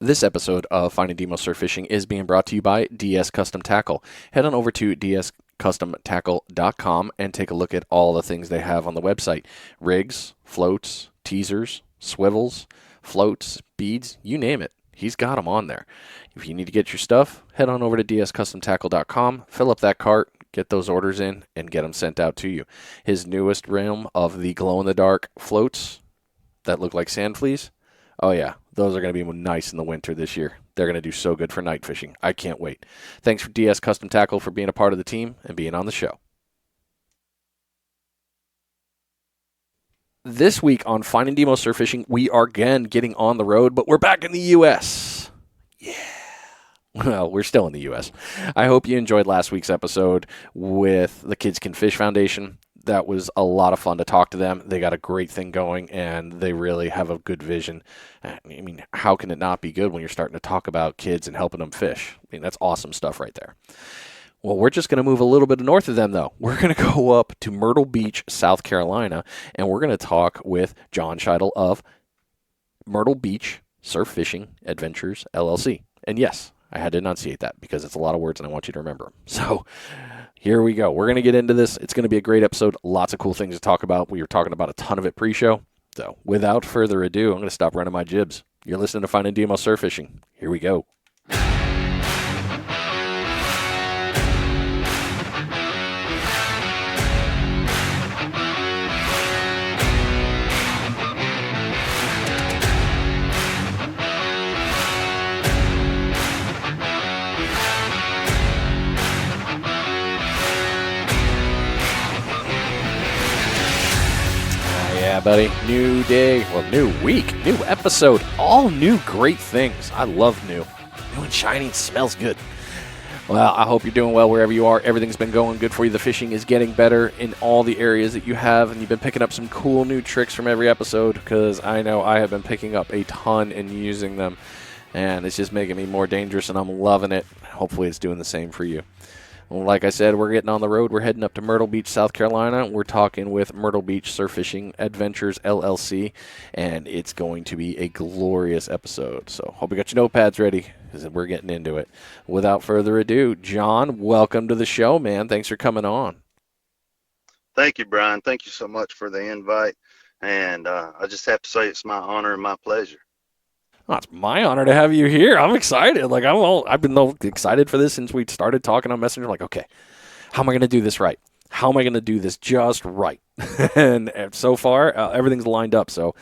This episode of Finding Demo Surf Fishing is being brought to you by DS Custom Tackle. Head on over to dscustomtackle.com and take a look at all the things they have on the website. Rigs, floats, teasers, swivels, floats, beads, you name it. He's got them on there. If you need to get your stuff, head on over to dscustomtackle.com, fill up that cart, get those orders in, and get them sent out to you. His newest realm of the glow-in-the-dark floats that look like sand fleas, oh, yeah. Those are going to be nice in the winter this year. They're going to do so good for night fishing. I can't wait. Thanks for DS Custom Tackle for being a part of the team and being on the show. This week on Finding Demo Surf Fishing, we are again getting on the road, but we're back in the U.S. Yeah. Well, we're still in the U.S. I hope you enjoyed last week's episode with the Kids Can Fish Foundation. That was a lot of fun to talk to them. They got a great thing going, and they really have a good vision. I mean, how can it not be good when you're starting to talk about kids and helping them fish? I mean, that's awesome stuff right there. Well, we're just going to move a little bit north of them, though. We're going to go up to Myrtle Beach, South Carolina, and we're going to talk with John Shytle of Myrtle Beach Surf Fishing Adventures, LLC. And yes, I had to enunciate that because it's a lot of words and I want you to remember them. So here we go. We're going to get into this. It's going to be a great episode. Lots of cool things to talk about. We were talking about a ton of it pre-show. So without further ado, I'm going to stop running my jibs. You're listening to Finding DMO Surf Fishing. Here we go. Yeah, buddy. New day, well, new week, new episode, all new great things. I love new. New and shiny, smells good. Well, I hope you're doing well wherever you are. Everything's been going good for you. The fishing is getting better in all the areas that you have, and you've been picking up some cool new tricks from every episode because I know I have been picking up a ton and using them, and it's just making me more dangerous, and I'm loving it. Hopefully it's doing the same for you. Well, like I said, we're getting on the road. We're heading up to Myrtle Beach, South Carolina. We're talking with Myrtle Beach Surf Fishing Adventures, LLC, and it's going to be a glorious episode. So hope you got your notepads ready because we're getting into it. Without further ado, John, welcome to the show, man. Thanks for coming on. Thank you, Brian. Thank you so much for the invite. And I just have to say it's my honor and my pleasure. Oh, it's my honor to have you here. I'm excited. I've been excited for this since we started talking on Messenger. Like, okay, how am I going to do this right? How am I going to do this just right? and so far, everything's lined up. So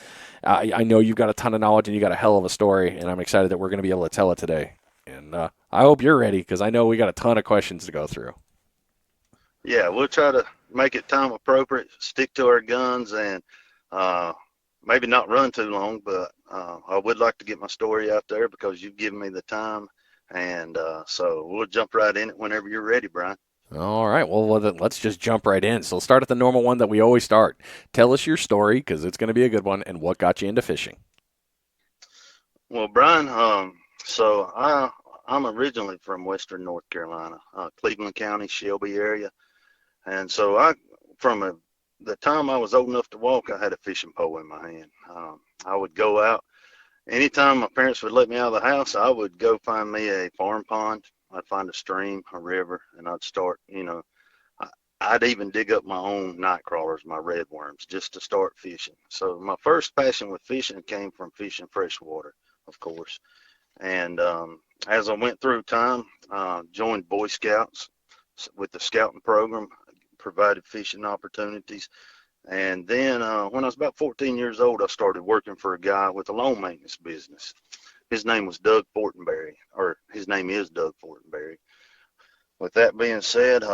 I know you've got a ton of knowledge and you got a hell of a story, and I'm excited that we're going to be able to tell it today. And I hope you're ready because I know we got a ton of questions to go through. Yeah, we'll try to make it time appropriate, stick to our guns, and maybe not run too long, but I would like to get my story out there because you've given me the time. And so we'll jump right in it whenever you're ready, Brian. All right. Well, then let's just jump right in. So start at the normal one that we always start. Tell us your story because it's going to be a good one and what got you into fishing. Well, Brian, so I'm originally from Western North Carolina, Cleveland County, Shelby area. And so from the time I was old enough to walk, I had a fishing pole in my hand. I would go out. Anytime my parents would let me out of the house, I would go find me a farm pond. I'd find a stream, a river, and I'd start, I'd even dig up my own night crawlers, my red worms, just to start fishing. So my first passion with fishing came from fishing freshwater, of course. And as I went through time, joined Boy Scouts with the scouting program, provided fishing opportunities. And then when I was about 14 years old, I started working for a guy with a lawn maintenance business. His name was Doug Fortenberry, or his name is Doug Fortenberry. With that being said,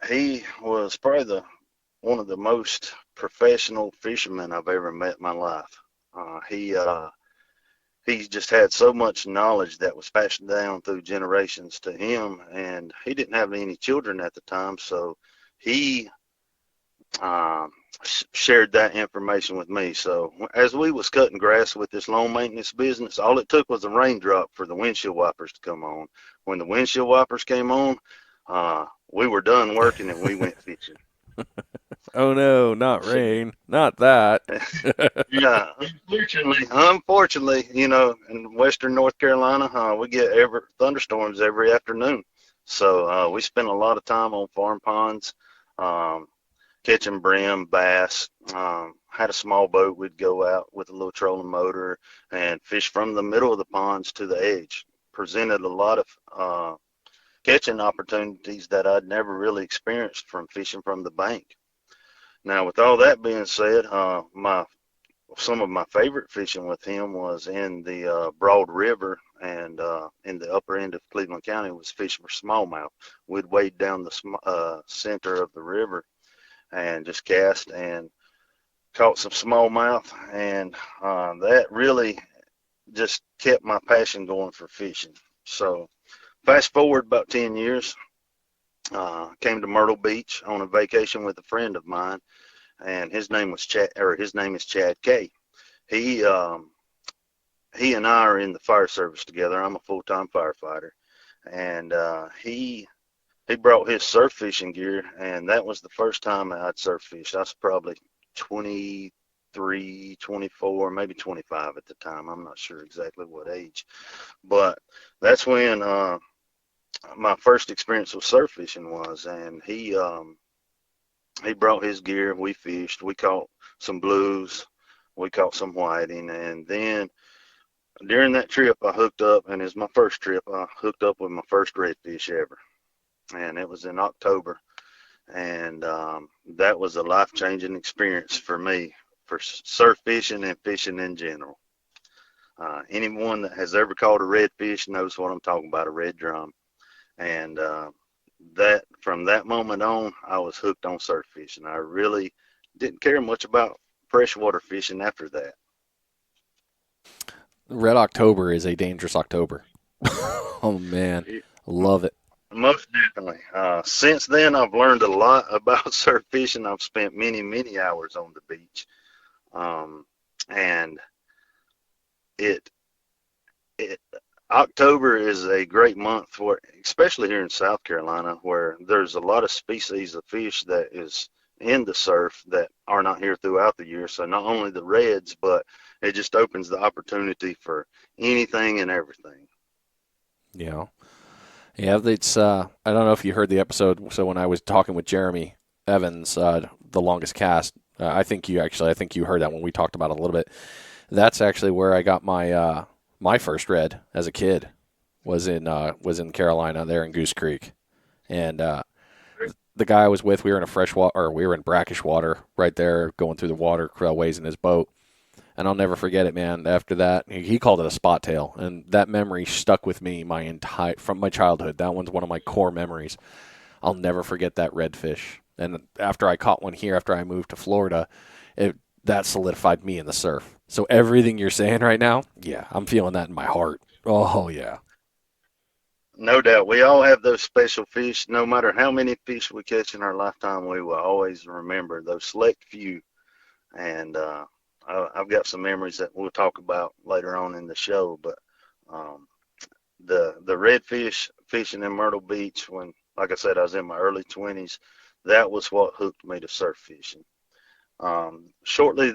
he was probably one of the most professional fishermen I've ever met in my life. He just had so much knowledge that was passed down through generations to him, and he didn't have any children at the time, so he shared that information with me. So as we was cutting grass with this lawn maintenance business, all it took was a raindrop for the windshield wipers to come on. When the windshield wipers came on, we were done working and we went fishing. Oh no, not So, rain. Not that. yeah, unfortunately, in Western North Carolina, we get every thunderstorms every afternoon. So we spend a lot of time on farm ponds, um, catching brim, bass. Had a small boat. We'd go out with a little trolling motor and fish from the middle of the ponds to the edge. Presented a lot of catching opportunities that I'd never really experienced from fishing from the bank. Now, with all that being said, my some of my favorite fishing with him was in the Broad River and in the upper end of Cleveland County was fishing for smallmouth. We'd wade down the center of the river and just cast and caught some smallmouth, and that really just kept my passion going for fishing. So fast forward about 10 years, came to Myrtle Beach on a vacation with a friend of mine, and his name was Chad, or his name is Chad K. He he and I are in the fire service together. I'm a full-time firefighter, and he brought his surf fishing gear, and that was the first time I'd surf fished. I was probably 23, 24, maybe 25 at the time. I'm not sure exactly what age, but that's when my first experience with surf fishing was, and he brought his gear. We fished. We caught some blues. We caught some whiting, and then during that trip, I hooked up, and it's my first trip. I hooked up with my first redfish ever, and it was in October, and that was a life-changing experience for me for surf fishing and fishing in general. Anyone that has ever caught a redfish knows what I'm talking about, a red drum, and that from that moment on, I was hooked on surf fishing. I really didn't care much about freshwater fishing after that. Red October is a dangerous October. Oh man, love it. Most definitely. Since then, I've learned a lot about surf fishing. I've spent many, many hours on the beach, and it it October is a great month for, especially here in South Carolina, where there's a lot of species of fish that is in the surf that are not here throughout the year. So not only the reds, but it just opens the opportunity for anything and everything. Yeah. Yeah, it's I don't know if you heard the episode. So when I was talking with Jeremy Evans, the longest cast, I think you heard that when we talked about it a little bit. That's actually where I got my first red as a kid was in Carolina there in Goose Creek, and the guy I was with, we were in a freshwater or we were in brackish water right there, going through the water ways in his boat. And I'll never forget it, man. After that, he called it a spot tail, and that memory stuck with me from my childhood. That one's one of my core memories. I'll never forget that redfish. And after I caught one here, after I moved to Florida, that solidified me in the surf. So everything you're saying right now, yeah, I'm feeling that in my heart. Oh yeah, No doubt. We all have those special fish. No matter how many fish we catch in our lifetime, we will always remember those select few. And I've got some memories that we'll talk about later on in the show. But um, the redfish fishing in Myrtle Beach, when, like I said, I was in my early 20s, that was what hooked me to surf fishing. Shortly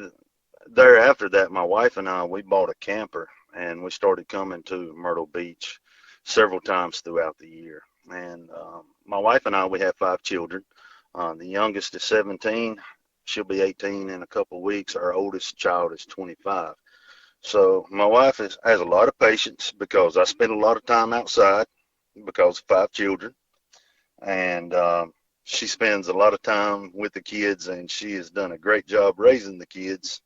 thereafter that, my wife and I, we bought a camper and we started coming to Myrtle Beach several times throughout the year. And my wife and I, we have 5 children. The youngest is 17. She'll be 18 in a couple of weeks. Our oldest child is 25. So my wife has a lot of patience because I spend a lot of time outside because of 5 children. And she spends a lot of time with the kids, and she has done a great job raising the kids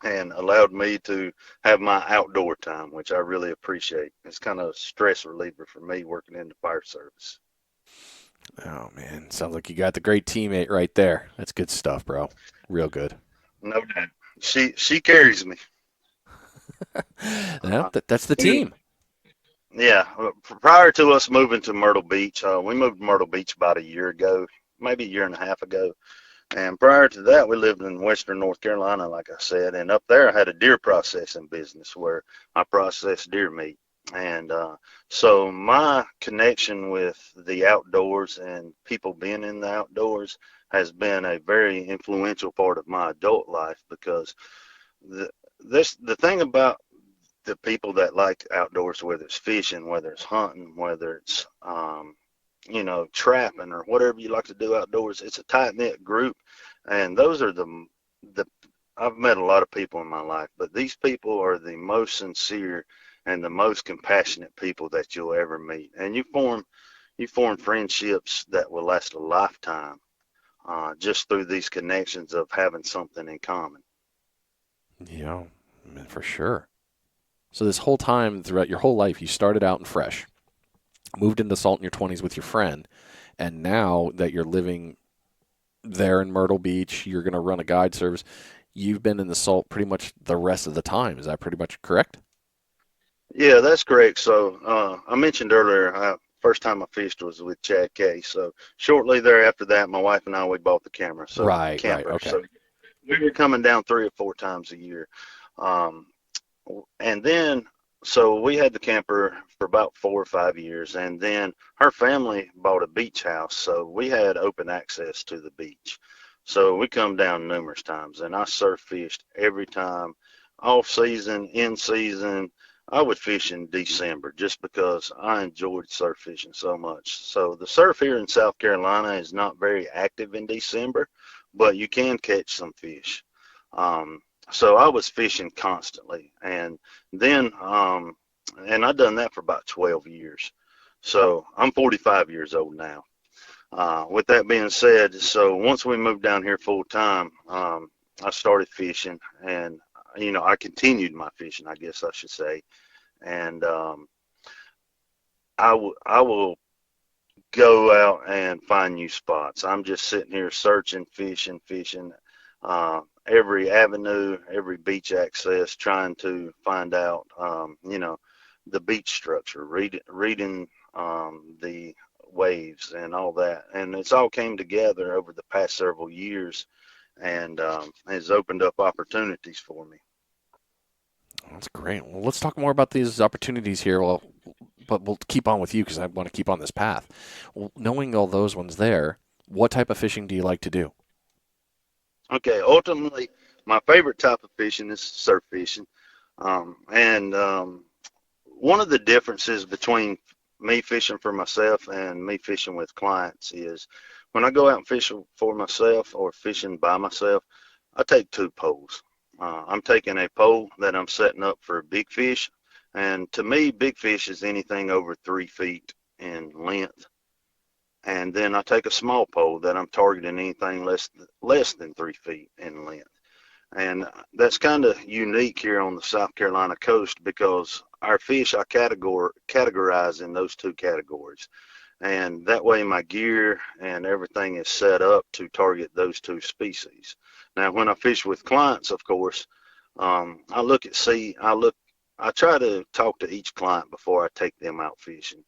and allowed me to have my outdoor time, which I really appreciate. It's kind of a stress reliever for me working in the fire service. oh man, sounds like you got the great teammate right there. That's good stuff, bro. Real good. No doubt. She carries me. Yeah, Uh, that's the you- team. yeah, prior to us moving to Myrtle Beach, we moved to Myrtle Beach about a year ago, maybe a year and a half ago. And prior to that, we lived in Western North Carolina, like I said. And up there, I had a deer processing business where I processed deer meat. And so my connection with the outdoors and people being in the outdoors has been a very influential part of my adult life, because the thing about the people that like outdoors, whether it's fishing, whether it's hunting, whether it's trapping or whatever you like to do outdoors, it's a tight knit group, and those are the I've met a lot of people in my life, but these people are the most sincere and the most compassionate people that you'll ever meet, and you form friendships that will last a lifetime, just through these connections of having something in common. Yeah, I mean, for sure. So this whole time, throughout your whole life, you started out in fresh, moved into salt in your 20s with your friend, and now that you're living there in Myrtle Beach, you're going to run a guide service. You've been in the salt pretty much the rest of the time. Is that pretty much correct? Yeah, that's correct. So I mentioned earlier, first time I fished was with Chad K. So shortly thereafter that, my wife and I, we bought the Right, camper. okay. So we were coming down 3 or 4 times a year. Um, and then, so we had the camper for about 4 or 5 years, and then her family bought a beach house, so we had open access to the beach. So we come down numerous times, and I surf fished every time, off season, in season. I would fish in December just because I enjoyed surf fishing so much. So the surf here in South Carolina is not very active in December, but you can catch some fish. Um, so I was fishing constantly, and then and I've done that for about 12 years. So I'm 45 years old now. With that being said, so once we moved down here full time, I started fishing, and I continued my fishing, I guess I should say, and I will go out and find new spots. I'm just sitting here searching, fishing, every avenue, every beach access, trying to find out, the beach structure, reading the waves and all that. And it's all came together over the past several years, and has opened up opportunities for me. That's great. Well, let's talk more about these opportunities here. Well, but we'll keep on with you because I want to keep on this path. Well, knowing all those ones there, what type of fishing do you like to do? Okay, ultimately, my favorite type of fishing is surf fishing. And one of the differences between me fishing for myself and me fishing with clients is when I go out and fish for myself or fishing by myself, I take two poles. I'm taking a pole that I'm setting up for big fish. And to me, big fish is anything over 3 feet in length. And then I take a small pole that I'm targeting anything less than 3 feet in length. And that's kind of unique here on the South Carolina coast because our fish I categorize in those two categories. And that way my gear and everything is set up to target those two species. Now, when I fish with clients, of course, I look at see, I try to talk to each client before I take them out fishing.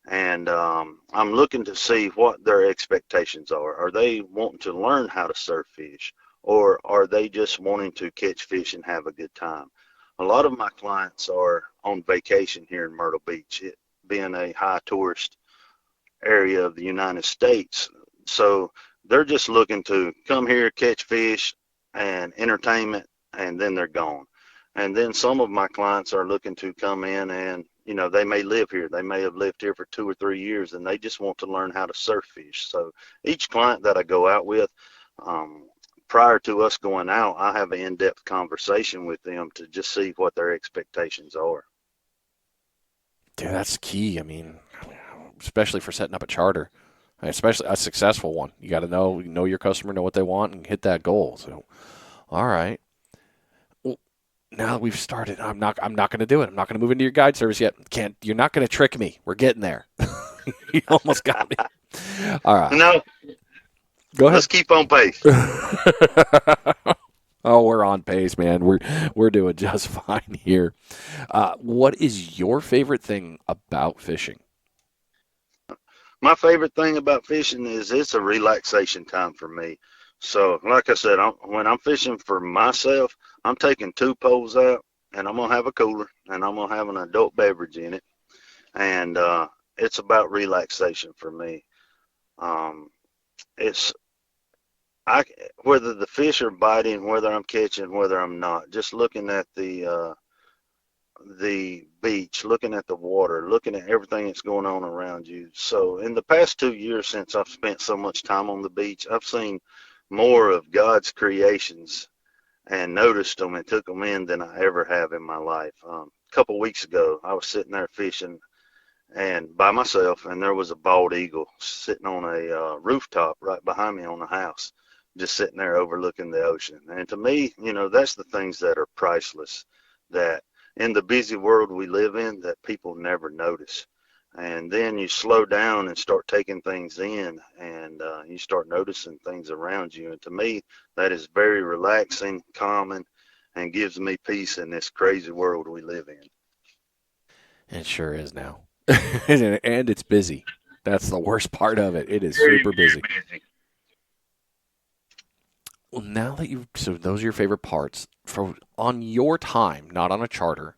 And I'm looking to see what their expectations are. Are they wanting to learn how to surf fish, or are they just wanting to catch fish and have a good time? A lot of my clients are on vacation here in Myrtle Beach, it being a high tourist area of the United States. So they're just looking to come here, catch fish and entertainment, and then they're gone. And then some of my clients are looking to come in and, they may live here. They may have lived here for 2 or 3 years and they just want to learn how to surf fish. So each client that I go out with, prior to us going out, I have an in-depth conversation with them to just see what their expectations are. Dude, that's key. I mean, especially for setting up a charter, especially a successful one. You got to know your customer, know what they want, and hit that goal. So, all right. Well, now that we've started, I'm not going to do it. I'm not going to move into your guide service yet. You're not going to trick me. We're getting there. You almost got me. All right. No, Go ahead. let's keep on pace. Oh, we're on pace, man. We're doing just fine here. What is your favorite thing about fishing? My favorite thing about fishing is it's a relaxation time for me. So, like I said, when I'm fishing for myself, I'm taking two poles out, and I'm gonna have a cooler, and I'm gonna have an adult beverage in it, and it's about relaxation for me. Um, it's I whether the fish are biting, whether I'm catching, whether I'm not, just looking at the beach, looking at the water, looking at everything that's going on around you. So in the past 2 years since I've spent so much time on the beach, I've seen more of God's creations and noticed them and took them in than I ever have in my life. A couple weeks ago, I was sitting there fishing and by myself, and there was a bald eagle sitting on a rooftop right behind me on the house, just sitting there overlooking the ocean. And to me, that's the things that are priceless, that in the busy world we live in, that people never notice. And then you slow down and start taking things in, and you start noticing things around you. And to me, that is very relaxing, calming, and gives me peace in this crazy world we live in. It sure is now. And it's busy. That's the worst part of it. It is Very, super busy. very busy. Well, now that so those are your favorite parts. For on your time, not on a charter,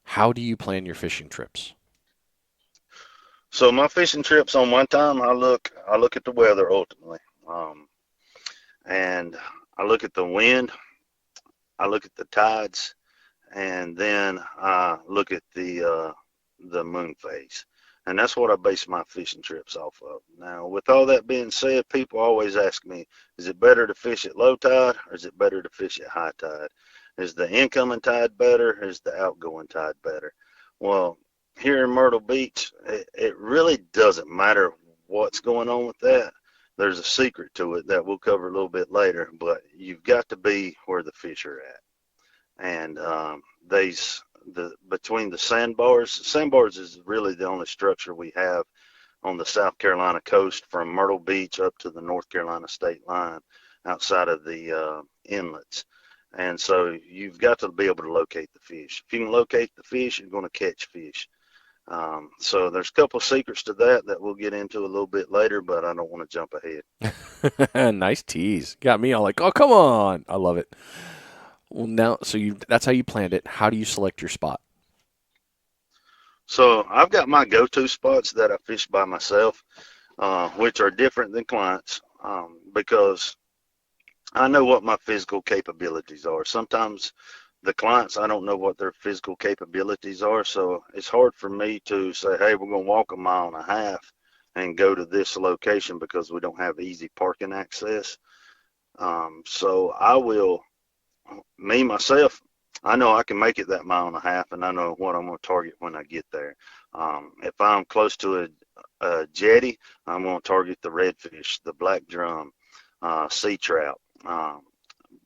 how do you plan your fishing trips? So my fishing trips on one time, I look at the weather ultimately, um, and I look at the wind, I look at the tides, and then I look at the moon phase, and that's what I base my fishing trips off of. Now, with all that being said, people always ask me, is it better to fish at low tide or is it better to fish at high tide? Is the incoming tide better or is the outgoing tide better? Well, here in Myrtle Beach, it really doesn't matter what's going on with that. There's a secret to it that we'll cover a little bit later, but you've got to be where the fish are at. And these the between the sandbars is really the only structure we have on the South Carolina coast from Myrtle Beach up to the North Carolina state line outside of the inlets. And so you've got to be able to locate the fish. If you can locate the fish, you're going to catch fish. So there's a couple of secrets to that we'll get into a little bit later, but I don't want to jump ahead. Nice tease. Got me all like, oh, come on. I love it. Well, now, so that's how you planned it. How do you select your spot? So I've got my go-to spots that I fish by myself, which are different than clients, because I know what my physical capabilities are. Sometimes the clients, I don't know what their physical capabilities are, so it's hard for me to say, hey, we're going to walk a mile and a half and go to this location because we don't have easy parking access. So I will, me, myself, I know I can make it that mile and a half, and I know what I'm going to target when I get there. If I'm close to a jetty, I'm going to target the redfish, the black drum, sea trout.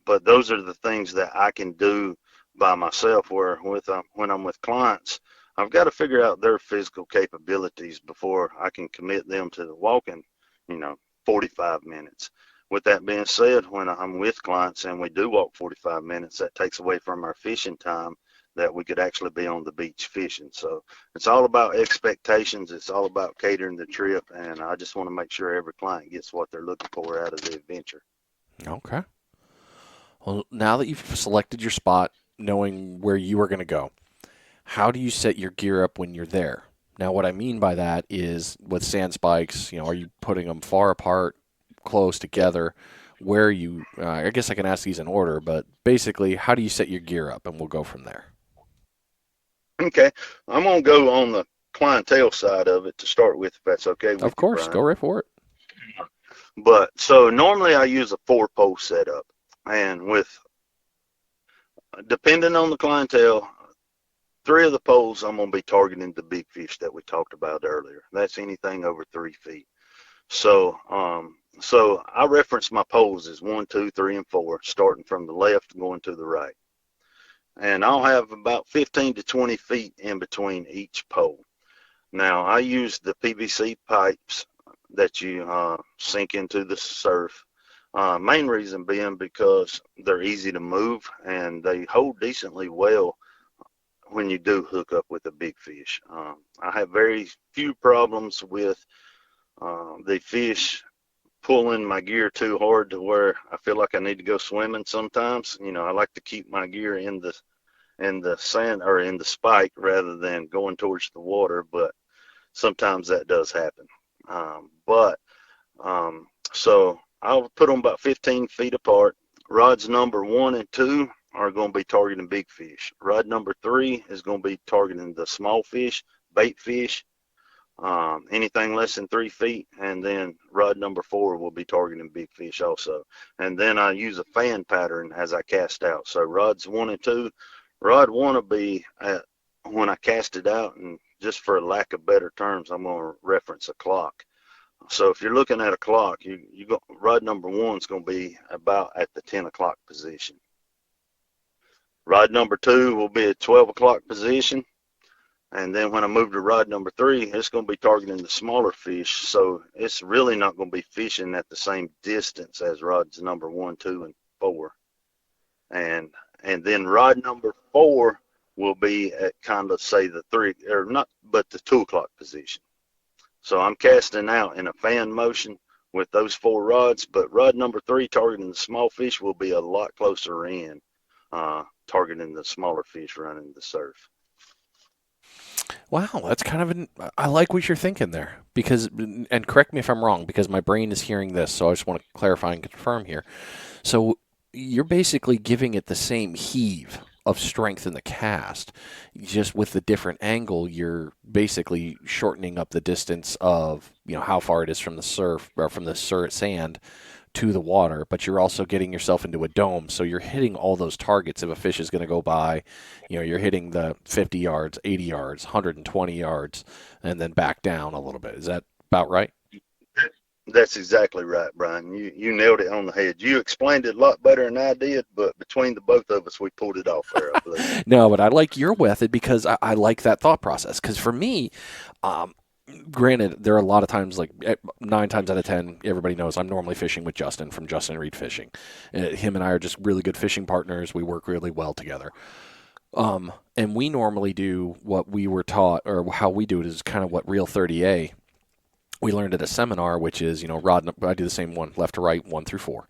But those are the things that I can do by myself. Where when I'm with clients, I've got to figure out their physical capabilities before I can commit them to walking, 45 minutes. With that being said, when I'm with clients and we do walk 45 minutes, that takes away from our fishing time that we could actually be on the beach fishing. So it's all about expectations. It's all about catering the trip. And I just want to make sure every client gets what they're looking for out of the adventure. Okay. Well, now that you've selected your spot, knowing where you are going to go, how do you set your gear up when you're there? Now, what I mean by that is with sand spikes, are you putting them far apart, close together? Where are you, I guess I can ask these in order, but basically, how do you set your gear up? And we'll go from there. Okay, I'm going to go on the clientele side of it to start with, if that's okay with Of you, course, Brian. go right for it. But so normally I use a 4-pole setup, and with depending on the clientele, 3 of the poles I'm going to be targeting the big fish that we talked about earlier. That's anything over 3 feet. So I reference my poles as 1, 2, 3, and 4, starting from the left going to the right, and I'll have about 15 to 20 feet in between each pole. Now I use the PVC pipes that you sink into the surf. Main reason being because they're easy to move and they hold decently well when you do hook up with a big fish. I have very few problems with the fish pulling my gear too hard to where I feel like I need to go swimming sometimes. I like to keep my gear in the sand or in the spike rather than going towards the water, but sometimes that does happen. But so I'll put them about 15 feet apart. Rods number 1 and 2 are going to be targeting big fish. Rod number 3 is going to be targeting the small fish, bait fish, anything less than 3 feet. And then rod number 4 will be targeting big fish also. And then I use a fan pattern as I cast out. So rods 1 and 2, rod 1 will be at, when I cast it out, and just for lack of better terms, I'm going to reference a clock. So if you're looking at a clock, you go, rod number 1 is going to be about at the 10 o'clock position. Rod number 2 will be at 12 o'clock position. And then when I move to rod number 3, it's going to be targeting the smaller fish. So it's really not going to be fishing at the same distance as rods number 1, 2, and 4. And then rod number 4 will be at kind of, say, the 3, or not, but the 2 o'clock position. So I'm casting out in a fan motion with those 4 rods, but rod number 3 targeting the small fish will be a lot closer in, targeting the smaller fish running the surf. Wow, that's kind of I like what you're thinking there, because, and correct me if I'm wrong, because my brain is hearing this, so I just want to clarify and confirm here. So you're basically giving it the same heave of strength in the cast, just with the different angle. You're basically shortening up the distance of, how far it is from the surf, or from the sand to the water, but you're also getting yourself into a dome, so you're hitting all those targets. If a fish is going to go by, you're hitting the 50 yards, 80 yards, 120 yards, and then back down a little bit. Is that about right? That's exactly right, Brian. You nailed it on the head. You explained it a lot better than I did, but between the both of us, we pulled it off there, I believe. No, but I like your method, because I like that thought process. Because for me, granted, there are a lot of times, like 9 times out of 10, everybody knows I'm normally fishing with Justin from Justin Reed Fishing. Him and I are just really good fishing partners. We work really well together. And we normally do what we were taught, or how we do it is kind of what Reel 30A we learned at a seminar, which is, rod. I do the same one, left to right, 1 through 4.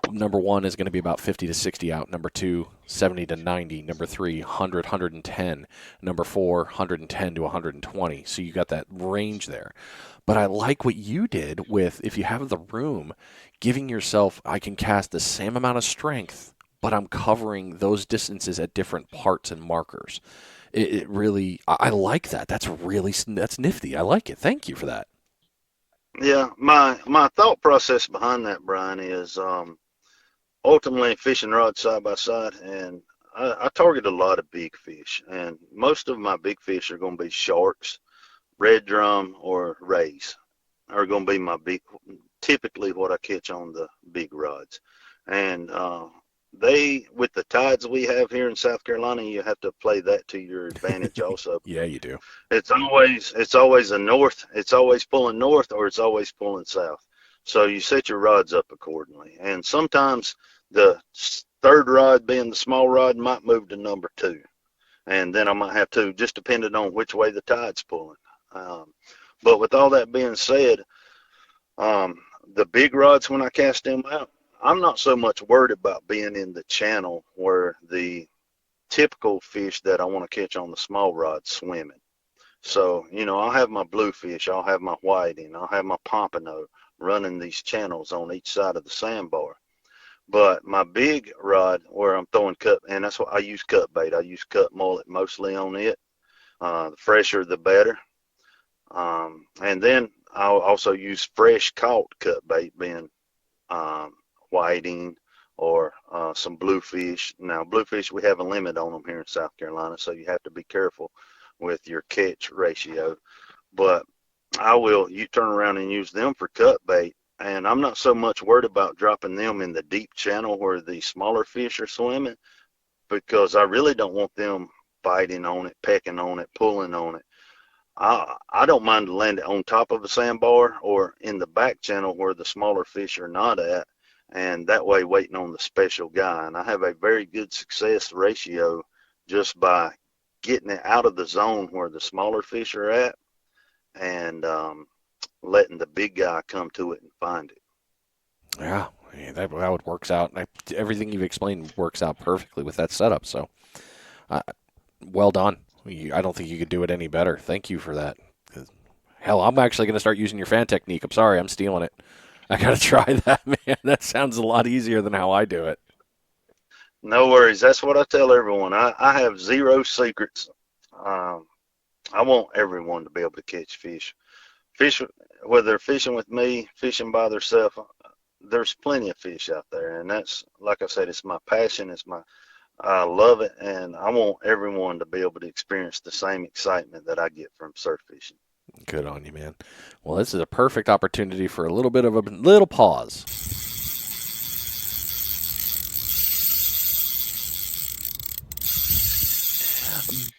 Number 1 is going to be about 50 to 60 out. Number 2, 70 to 90. Number 3, 100, 110. Number 4, 110 to 120. So you got that range there. But I like what you did with, if you have the room, giving yourself, I can cast the same amount of strength, but I'm covering those distances at different parts and markers. It really, I like that. That's nifty. I like it. Thank you for that. Yeah, my thought process behind that, Brian, is ultimately fishing rods side by side, and I target a lot of big fish, and most of my big fish are going to be sharks, red drum, or rays are going to be typically what I catch on the big rods. And with the tides we have here in South Carolina, you have to play that to your advantage also. Yeah, you do. It's always a north. It's always pulling north, or it's always pulling south. So you set your rods up accordingly. And sometimes the third rod, being the small rod, might move to number 2, and then I might have to, just depending on which way the tide's pulling. But with all that being said, the big rods, when I cast them out, I'm not so much worried about being in the channel where the typical fish that I want to catch on the small rod swimming. So, I'll have my bluefish, I'll have my whiting, I'll have my pompano running these channels on each side of the sandbar. But my big rod, where I'm throwing cut, and that's what I use, cut bait. I use cut mullet mostly on it. The fresher, the better. And then I'll also use fresh caught cut bait, being whiting or some bluefish. Now, bluefish, we have a limit on them here in South Carolina, so you have to be careful with your catch ratio. But you turn around and use them for cut bait, and I'm not so much worried about dropping them in the deep channel where the smaller fish are swimming, because I really don't want them biting on it, pecking on it, pulling on it. I don't mind to land it on top of a sandbar or in the back channel where the smaller fish are not at, and that way waiting on the special guy. And I have a very good success ratio just by getting it out of the zone where the smaller fish are at, and letting the big guy come to it and find it. Yeah, that works out. Everything you've explained works out perfectly with that setup. So, well done. I don't think you could do it any better. Thank you for that. Hell, I'm actually going to start using your fan technique. I'm sorry, I'm stealing it. I got to try that, man. That sounds a lot easier than how I do it. No worries. That's what I tell everyone. I have zero secrets. Um, I want everyone to be able to catch fish. Fish, whether they're fishing with me, fishing by themselves, there's plenty of fish out there. And that's, like I said, it's my passion. I love it. And I want everyone to be able to experience the same excitement that I get from surf fishing. Good on you, man. Well, this is a perfect opportunity for a little bit of a little pause.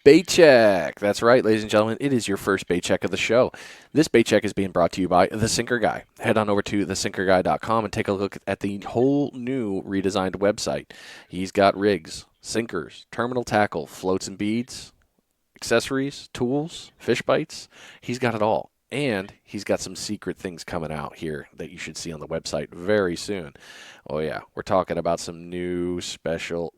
Bait check. That's right, ladies and gentlemen. It is your first bait check of the show. This bait check is being brought to you by The Sinker Guy. Head on over to thesinkerguy.com and take a look at the whole new redesigned website. He's got rigs, sinkers, terminal tackle, floats and beads, accessories, tools, fish bites. He's got it all. And he's got some secret things coming out here that you should see on the website very soon. Oh, yeah. We're talking about some new special.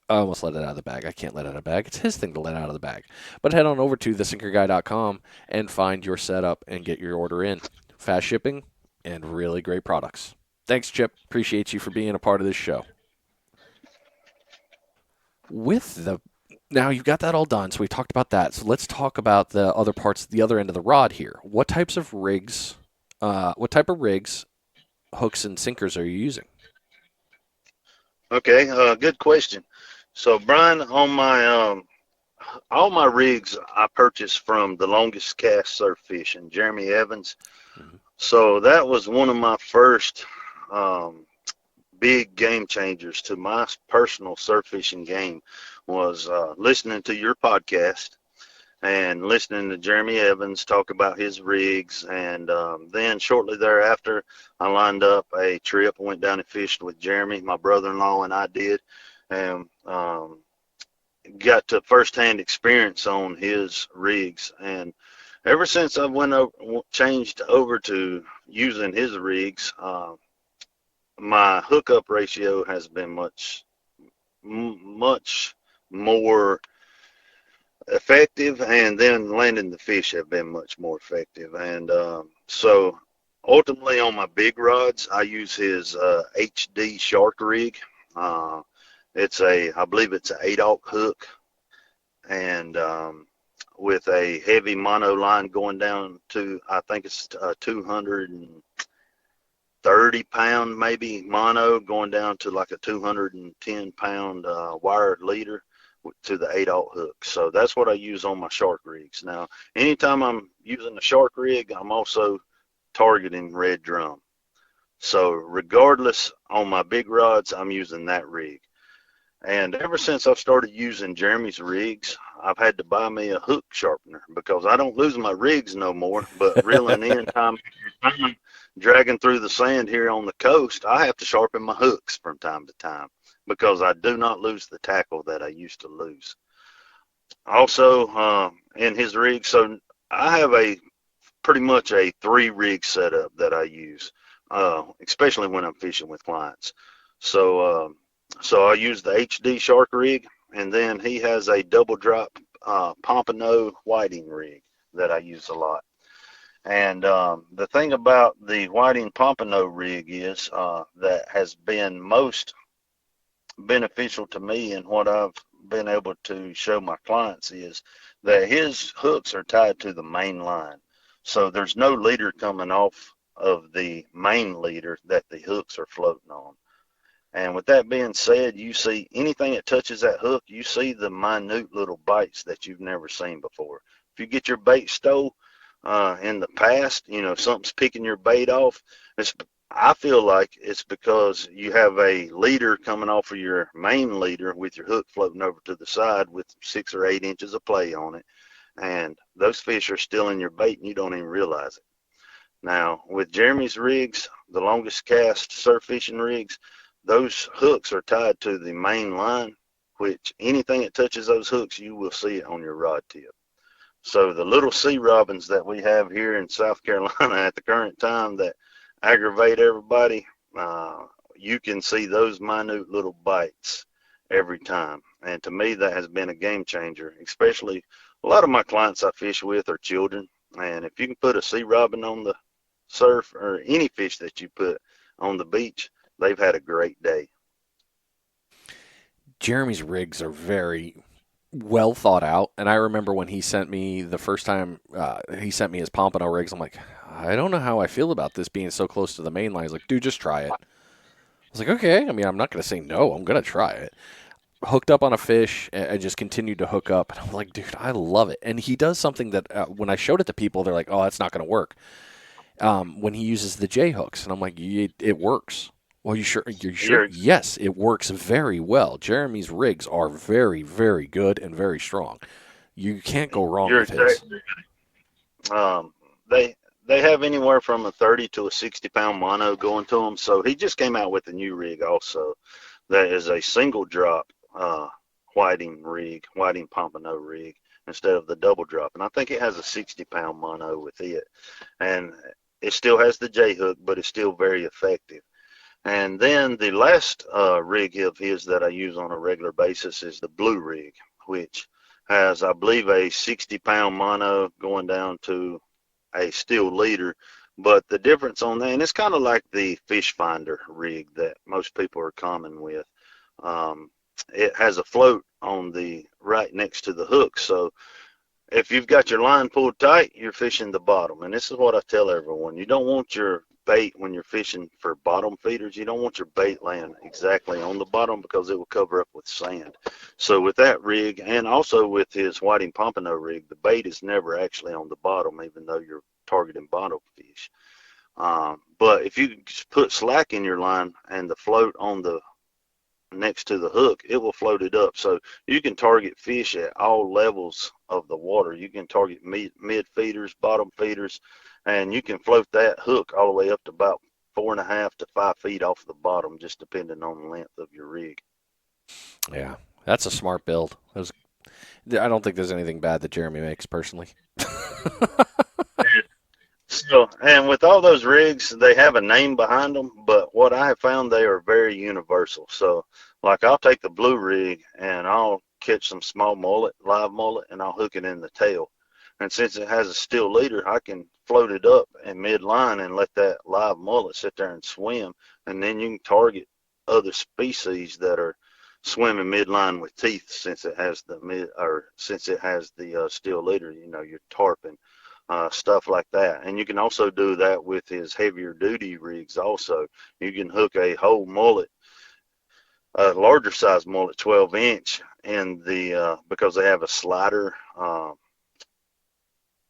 I almost let it out of the bag. I can't let it out of the bag. It's his thing to let out of the bag. But head on over to thesinkerguy.com and find your setup and get your order in. Fast shipping and really great products. Thanks, Chip. Appreciate you for being a part of this show. Now you've got that all done, so we talked about that. So let's talk about the other parts, the other end of the rod here. What type of rigs, hooks, and sinkers are you using? Okay, good question. So, Brian, on my all my rigs I purchased from the Longest Cast Surf Fishing, Jeremy Evans. Mhm. So that was one of my first um, big game changers to my personal surf fishing game was listening to your podcast and listening to Jeremy Evans talk about his rigs. And then shortly thereafter, I lined up a trip, went down and fished with Jeremy, my brother-in-law, and I did, and got to firsthand experience on his rigs. And ever since I changed over to using his rigs, my hookup ratio has been much more effective, and then landing the fish have been much more effective. And so ultimately on my big rods, I use his HD shark rig. I believe it's an 8/0 hook, and with a heavy mono line going down to, I think it's 230-pound maybe mono, going down to like a 210-pound wire leader to the 8/0 hook. So that's what I use on my shark rigs. Now, anytime I'm using the shark rig, I'm also targeting red drum. So regardless, on my big rods, I'm using that rig. And ever since I've started using Jeremy's rigs, I've had to buy me a hook sharpener because I don't lose my rigs no more. But reeling in time after time, dragging through the sand here on the coast, I have to sharpen my hooks from time to time because I do not lose the tackle that I used to lose. Also, in his rig, so I have pretty much a 3-rig setup that I use, especially when I'm fishing with clients. So I use the HD shark rig, and then he has a double drop pompano whiting rig that I use a lot. And the thing about the whiting pompano rig is that has been most beneficial to me, and what I've been able to show my clients is that his hooks are tied to the main line. So there's no leader coming off of the main leader that the hooks are floating on. And with that being said, you see anything that touches that hook, you see the minute little bites that you've never seen before. If you get your bait stole in the past, something's picking your bait off, I feel like it's because you have a leader coming off of your main leader with your hook floating over to the side with 6 or 8 inches of play on it. And those fish are still in your bait and you don't even realize it. Now, with Jeremy's rigs, the Longest Cast surf fishing rigs, those hooks are tied to the main line, which anything that touches those hooks, you will see it on your rod tip. So the little sea robins that we have here in South Carolina at the current time that aggravate everybody, you can see those minute little bites every time. And to me, that has been a game changer, especially a lot of my clients I fish with are children. And if you can put a sea robin on the surf or any fish that you put on the beach, they've had a great day. Jeremy's rigs are very well thought out, and I remember when he sent me the first time he sent me his pompano rigs. I'm like, I don't know how I feel about this being so close to the main line. He's like, dude, just try it. I was like, okay. I mean, I'm not going to say no. I'm going to try it. Hooked up on a fish and just continued to hook up. And I'm like, dude, I love it. And he does something that when I showed it to people, they're like, oh, that's not going to work. When he uses the J hooks, and I'm like, it works. Well, you sure? You're sure? Yes, it works very well. Jeremy's rigs are very, very good and very strong. You can't go wrong with his. Um, they they have anywhere from a 30 to a 60-pound mono going to them. So he just came out with a new rig also that is a single drop whiting pompano rig instead of the double drop. And I think it has a 60-pound mono with it. And it still has the J hook, but it's still very effective. And then the last rig of his that I use on a regular basis is the blue rig, which has, I believe, a 60-pound mono going down to a steel leader. But the difference on that, and it's kind of like the fish finder rig that most people are common with. It has a float on the right next to the hook. So if you've got your line pulled tight, you're fishing the bottom. And this is what I tell everyone. You don't want your bait when you're fishing for bottom feeders. You don't want your bait laying exactly on the bottom because it will cover up with sand. So with that rig, and also with his whiting pompano rig, the bait is never actually on the bottom, even though you're targeting bottom fish. But if you just put slack in your line and the float on the next to the hook, it will float it up. So you can target fish at all levels of the water. You can target mid feeders, bottom feeders, and you can float that hook all the way up to about 4.5 to 5 feet off the bottom, just depending on the length of your rig. Yeah, that's a smart build. I don't think there's anything bad that Jeremy makes personally. So, and with all those rigs, they have a name behind them, but what I have found, they are very universal. So, like, I'll take the blue rig and I'll catch some small mullet, live mullet, and I'll hook it in the tail. And since it has a steel leader, I can float it up in mid-line and let that live mullet sit there and swim. And then you can target other species that are swimming mid-line with teeth, since it has the steel leader. You know, your tarpon, stuff like that. And you can also do that with his heavier duty rigs also. You can hook a whole mullet, a larger size mullet, 12-inch, in the because they have a slider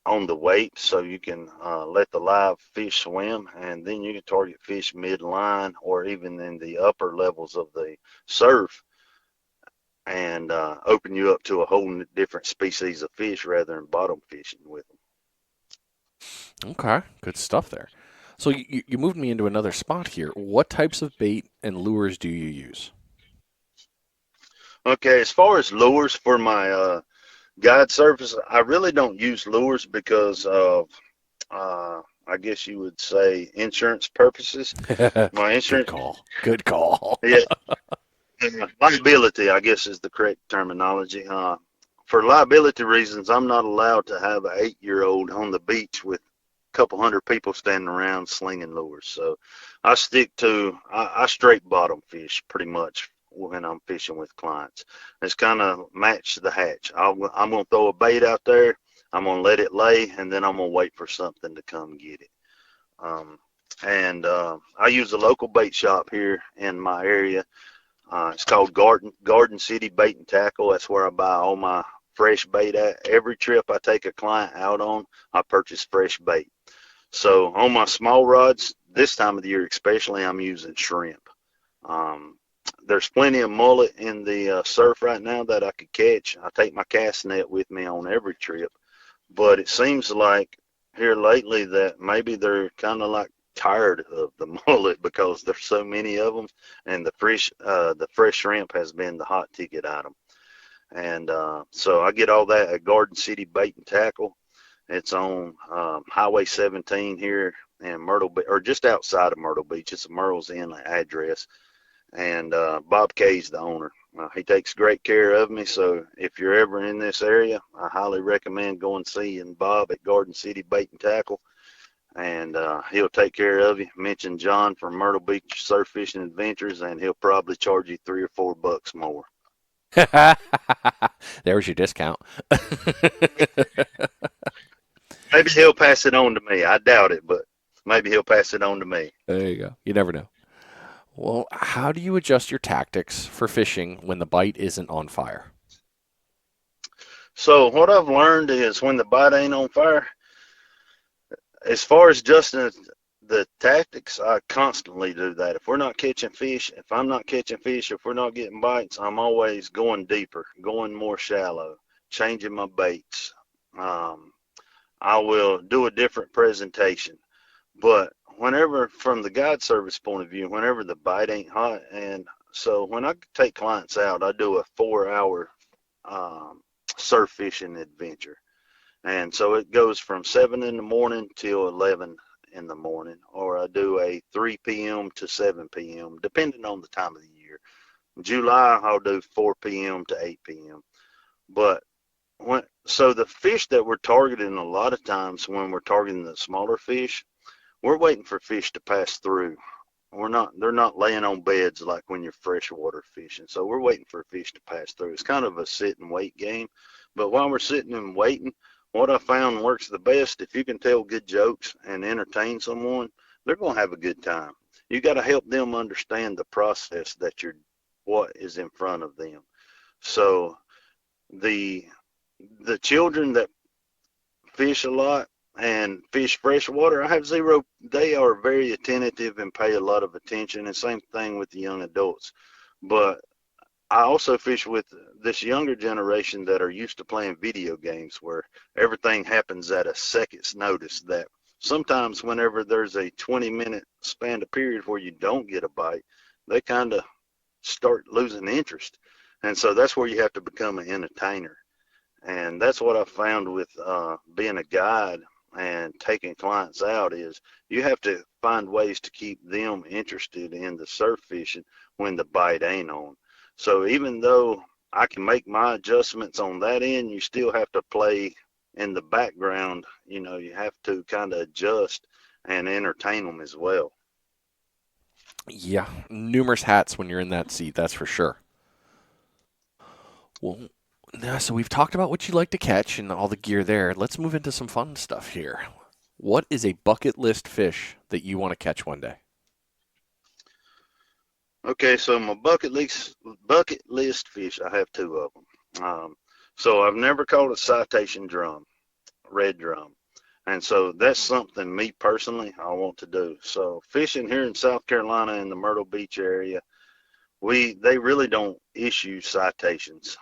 on the weight, so you can let the live fish swim, and then you can target fish mid-line or even in the upper levels of the surf, and open you up to a whole different species of fish rather than bottom fishing with them. Okay, good stuff there. So you moved me into another spot here. What types of bait and lures do you use? Okay, as far as lures for my guide service, I really don't use lures because of, I guess you would say, insurance purposes. My insurance. Good call. Good call. Yeah, liability, I guess, is the correct terminology. For liability reasons, I'm not allowed to have an 8-year-old on the beach with a couple hundred people standing around slinging lures. So I straight bottom fish pretty much when I'm fishing with clients. It's kind of match the hatch. I'm going to throw a bait out there. I'm going to let it lay, and then I'm going to wait for something to come get it. I use a local bait shop here in my area. It's called Garden City Bait and Tackle. That's where I buy all my fresh bait at. Every trip I take a client out on, I purchase fresh bait. So on my small rods, this time of the year especially, I'm using shrimp. There's plenty of mullet in the surf right now that I could catch. I take my cast net with me on every trip. But it seems like here lately that maybe they're kind of like tired of the mullet because there's so many of them, and the fresh shrimp has been the hot ticket item. And so I get all that at Garden City Bait and Tackle. It's on Highway 17 here in Myrtle Beach, or just outside of Myrtle Beach. It's a Merle's Inn address. And Bob Kay's the owner. He takes great care of me. So if you're ever in this area, I highly recommend going seeing Bob at Garden City Bait and Tackle. and he'll take care of you. Mention John from Myrtle Beach Surf Fishing Adventures, and he'll probably charge you $3 or $4 more. There's your discount. Maybe he'll pass it on to me. I doubt it, but maybe he'll pass it on to me. There you go. You never know. Well, how do you adjust your tactics for fishing when the bite isn't on fire? So what I've learned is when the bite ain't on fire, as far as adjusting the tactics, I constantly do that. If we're not catching fish, if I'm not catching fish, if we're not getting bites, I'm always going deeper, going more shallow, changing my baits. I will do a different presentation. But whenever, from the guide service point of view, whenever the bite ain't hot, and so when I take clients out, I do a 4-hour surf fishing adventure. And so it goes from 7 in the morning till 11 in the morning, or I do a 3 p.m. to 7 p.m., depending on the time of the year. In July, I'll do 4 p.m. to 8 p.m. But so the fish that we're targeting, a lot of times when we're targeting the smaller fish, we're waiting for fish to pass through. They're not laying on beds like when you're freshwater fishing. So we're waiting for fish to pass through. It's kind of a sit and wait game. But while we're sitting and waiting, what I found works the best, if you can tell good jokes and entertain someone, they're going to have a good time. You got to help them understand the process what is in front of them. So the children that fish a lot and fish freshwater, they are very attentive and pay a lot of attention, and same thing with the young adults. But I also fish with this younger generation that are used to playing video games where everything happens at a second's notice, that sometimes whenever there's a 20-minute span of period where you don't get a bite, they kind of start losing interest. And so that's where you have to become an entertainer. And that's what I found with being a guide and taking clients out, is you have to find ways to keep them interested in the surf fishing when the bite ain't on. So even though I can make my adjustments on that end, you still have to play in the background. You have to kind of adjust and entertain them as well. Yeah, numerous hats when you're in that seat, that's for sure. Well, yeah, so we've talked about what you like to catch and all the gear there. Let's move into some fun stuff here. What is a bucket list fish that you want to catch one day? Okay, so my bucket list fish, I have 2 of them. So I've never caught a citation drum, red drum. And so that's something me personally I want to do. So fishing here in South Carolina in the Myrtle Beach area, they really don't issue citations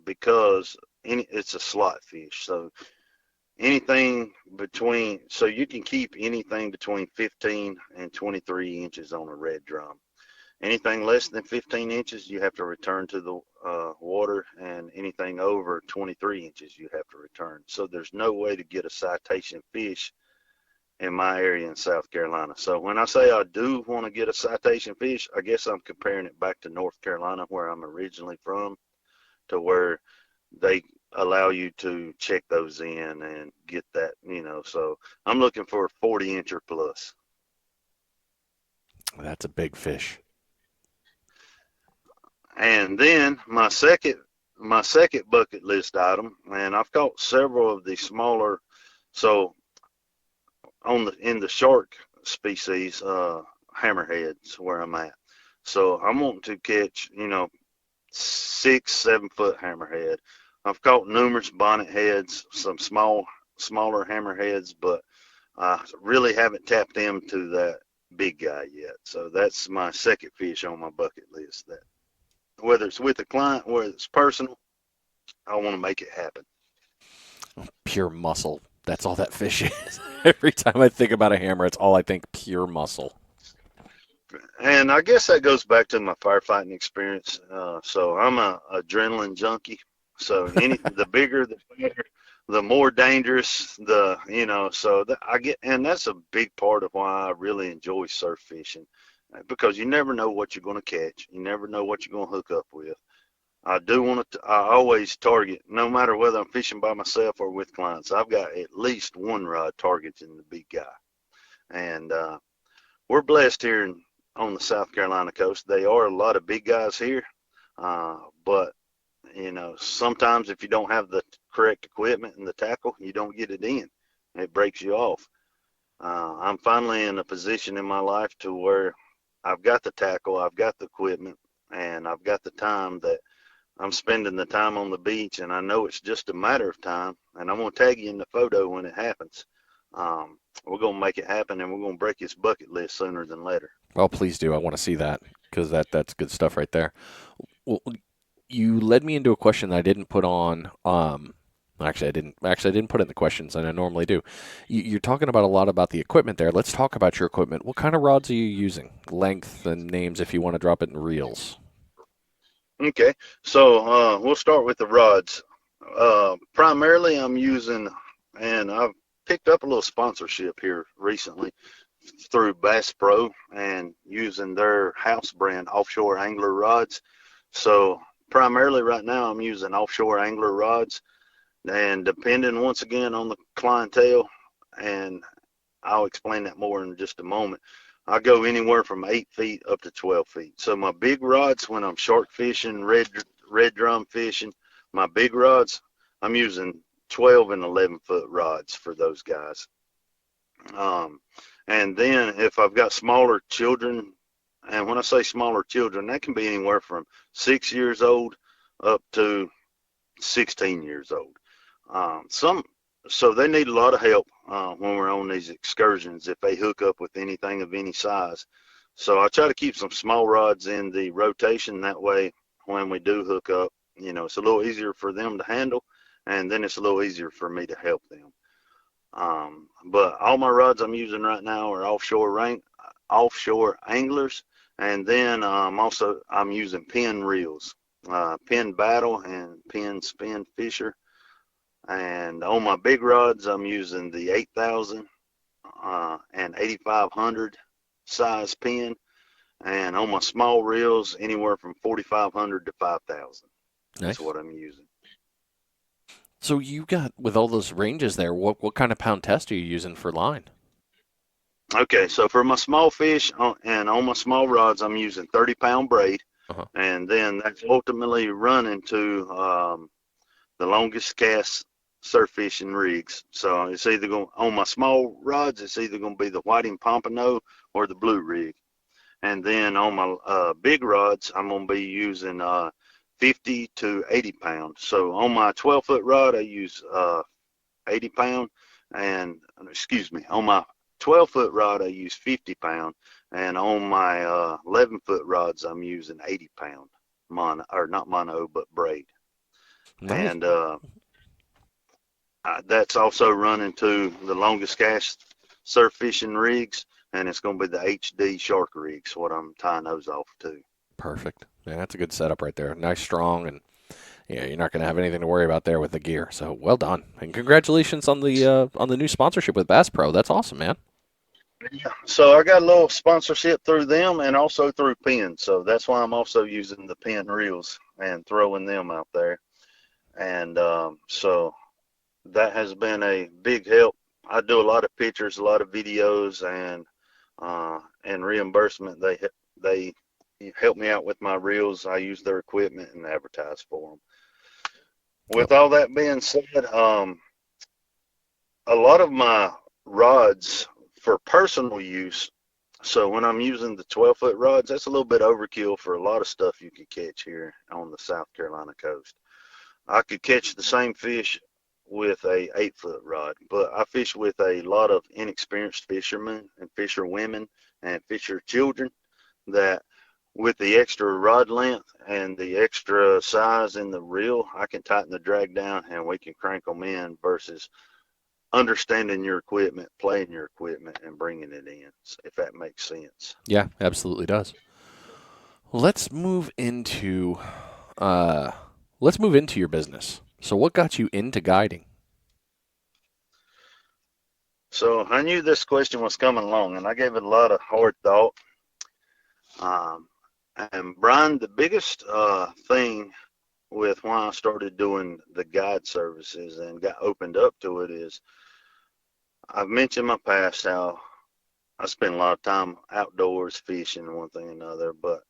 because it's a slot fish. So so you can keep anything between 15 and 23 inches on a red drum. Anything less than 15 inches, you have to return to the water, and anything over 23 inches, you have to return. So there's no way to get a citation fish in my area in South Carolina. So when I say I do want to get a citation fish, I guess I'm comparing it back to North Carolina, where I'm originally from, to where they allow you to check those in and get that, so I'm looking for a 40-incher plus. That's a big fish. And then my second bucket list item, and I've caught several of the smaller, so in the shark species, hammerheads where I'm at. So I'm wanting to catch, 6-7 foot hammerhead. I've caught numerous bonnet heads, some smaller hammerheads, but I really haven't tapped into that big guy yet. So that's my second fish on my bucket list, that whether it's with a client, whether it's personal, I want to make it happen. Pure muscle. That's all that fish is. Every time I think about a hammer, it's all I think, pure muscle. And I guess that goes back to my firefighting experience. So I'm a adrenaline junkie. So the bigger, the better, the more dangerous, and that's a big part of why I really enjoy surf fishing, because you never know what you're going to catch. You never know what you're going to hook up with. I always target, no matter whether I'm fishing by myself or with clients, I've got at least one rod targeting the big guy. And we're blessed here on the South Carolina coast. They are a lot of big guys here, but sometimes if you don't have the correct equipment and the tackle, you don't get it in. It breaks you off. I'm finally in a position in my life to where I've got the tackle, I've got the equipment, and I've got the time that I'm spending the time on the beach, and I know it's just a matter of time, and I'm going to tag you in the photo when it happens. We're going to make it happen, and we're going to break his bucket list sooner than later. Well, please do. I want to see that because that's good stuff right there. Well, you led me into a question that I didn't put on. Actually, I didn't put it in the questions, and I normally do. You're talking about a lot about the equipment there. Let's talk about your equipment. What kind of rods are you using? Length and names if you want to drop it in reels. Okay, so we'll start with the rods. Primarily, I'm using, and I've picked up a little sponsorship here recently through Bass Pro and using their house brand Offshore angler rods. So primarily right now I'm using Offshore angler rods, and depending once again on the clientele, and I'll explain that more in just a moment, I go anywhere from 8 feet up to 12 feet. So my big rods, when I'm shark fishing, red drum fishing, my big rods, I'm using 12 and 11 foot rods for those guys. And then if I've got smaller children, and when I say smaller children, that can be anywhere from 6 years old up to 16 years old. So they need a lot of help when we're on these excursions if they hook up with anything of any size. So I try to keep some small rods in the rotation. That way, when we do hook up, it's a little easier for them to handle, and then it's a little easier for me to help them. But all my rods I'm using right now are offshore anglers, and then I'm using Penn reels, Penn Battle and Penn Spinfisher. And on my big rods, I'm using the 8,000 and 8,500 size Penn, and on my small reels, anywhere from 4,500 to 5,000. That's what I'm using. So you got, with all those ranges there, what kind of pound test are you using for line? Okay, so for my small fish and on my small rods, I'm using 30-pound braid, and then that's ultimately running to the longest cast surf fishing rigs. So it's either going on my small rods, it's either going to be the whiting pompano or the blue rig, and then on my big rods, I'm going to be using 50 to 80 pounds. So on my 12-foot rod, I use 80 pound, and on my 12-foot rod, I use 50 pound, and on my 11-foot rods, I'm using 80 pound not mono, but braid. Nice. And that's also running to the longest cast surf fishing rigs, and it's going to be the HD shark rigs, what I'm tying those off to. Perfect. Yeah, that's a good setup right there. Nice, strong, and you're not going to have anything to worry about there with the gear. So well done, and congratulations on the new sponsorship with Bass Pro. That's awesome, man. Yeah. So I got a little sponsorship through them and also through Penn. So that's why I'm also using the Penn reels and throwing them out there. And so that has been a big help. I do a lot of pictures, a lot of videos, and reimbursement. They help me out with my reels. I use their equipment and advertise for them. With all that being said, a lot of my rods for personal use, so when I'm using the 12-foot rods, that's a little bit overkill for a lot of stuff you could catch here on the South Carolina coast. I could catch the same fish with a 8-foot rod, but I fish with a lot of inexperienced fishermen and fisherwomen and fisher children that with the extra rod length and the extra size in the reel, I can tighten the drag down and we can crank them in versus understanding your equipment, playing your equipment, and bringing it in, if that makes sense. Yeah, absolutely does. Let's move into your business. So what got you into guiding? So I knew this question was coming along, and I gave it a lot of hard thought. And Brian, the biggest thing with why I started doing the guide services and got opened up to it is I've mentioned in my past how I spend a lot of time outdoors fishing and one thing and another, but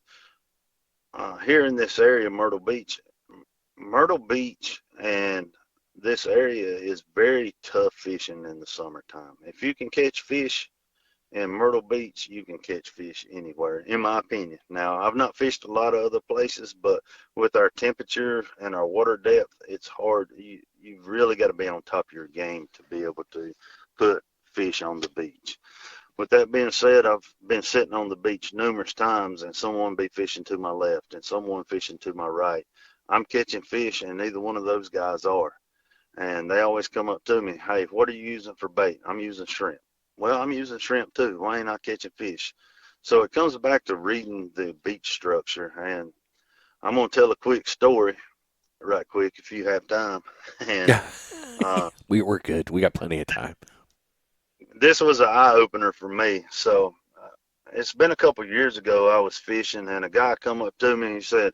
here in this area, Myrtle Beach and this area is very tough fishing in the summertime. If you can catch fish in Myrtle Beach, you can catch fish anywhere, in my opinion. Now, I've not fished a lot of other places, but with our temperature and our water depth, it's hard. You've really got to be on top of your game to be able to put fish on the beach. With that being said, I've been sitting on the beach numerous times and someone be fishing to my left and someone fishing to my right. I'm catching fish and neither one of those guys are. And they always come up to me, hey, what are you using for bait? I'm using shrimp. Well, I'm using shrimp too. Why ain't I catching fish? So it comes back to reading the beach structure. And I'm going to tell a quick story right quick if you have time. And we're good. We got plenty of time. This was an eye-opener for me. So it's been a couple of years ago I was fishing and a guy come up to me and he said,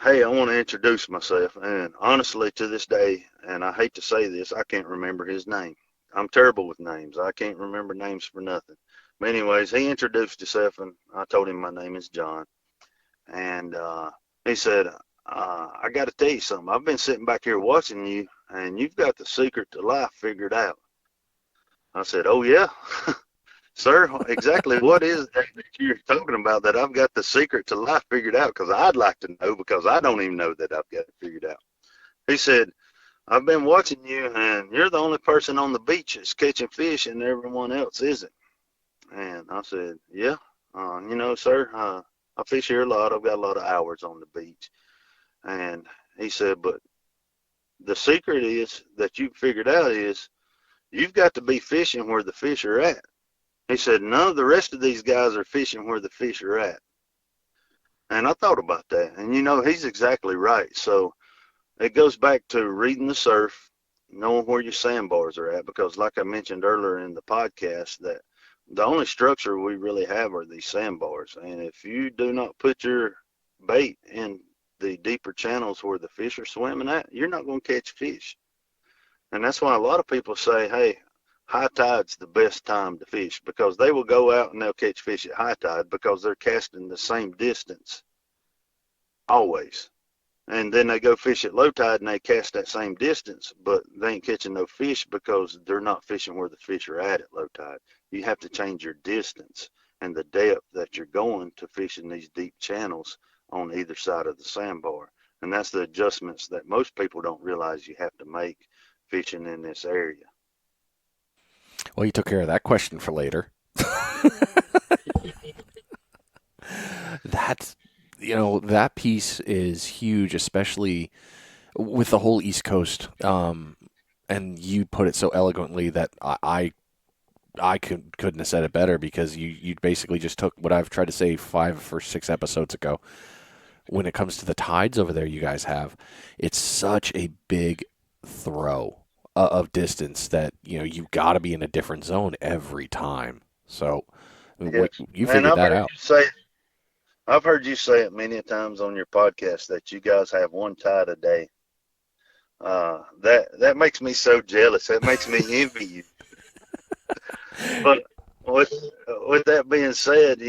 hey, I want to introduce myself. And honestly, to this day, and I hate to say this, I can't remember his name. I'm terrible with names. I can't remember names for nothing. But anyways, he introduced himself, and I told him my name is John. And he said, I got to tell you something. I've been sitting back here watching you, and you've got the secret to life figured out. I said, oh, yeah? Sir, exactly what is that you're talking about that I've got the secret to life figured out? Because I'd like to know, because I don't even know that I've got it figured out. He said, I've been watching you, and you're the only person on the beach that's catching fish, and everyone else isn't. And I said, yeah, sir, I fish here a lot. I've got a lot of hours on the beach. And he said, but the secret is that you figured out is you've got to be fishing where the fish are at. He said, none of the rest of these guys are fishing where the fish are at. And I thought about that. And, he's exactly right. So it goes back to reading the surf, knowing where your sandbars are at, because like I mentioned earlier in the podcast, that the only structure we really have are these sandbars. And if you do not put your bait in the deeper channels where the fish are swimming at, you're not going to catch fish. And that's why a lot of people say, hey, high tide's the best time to fish, because they will go out and they'll catch fish at high tide because they're casting the same distance always. And then they go fish at low tide and they cast that same distance, but they ain't catching no fish because they're not fishing where the fish are at low tide. You have to change your distance and the depth that you're going to fish in these deep channels on either side of the sandbar. And that's the adjustments that most people don't realize you have to make fishing in this area. Well, you took care of that question for later. That piece is huge, especially with the whole East Coast. And you put it so eloquently that I couldn't have said it better, because you basically just took what I've tried to say 5 or 6 episodes ago. When it comes to the tides over there you guys have, it's such a big throw of distance that you've got to be in a different zone every time. So Yes. you figured that out. I've heard you say it many times on your podcast that you guys have one tide a day. That makes me so jealous. That makes me envy you. But with that being said,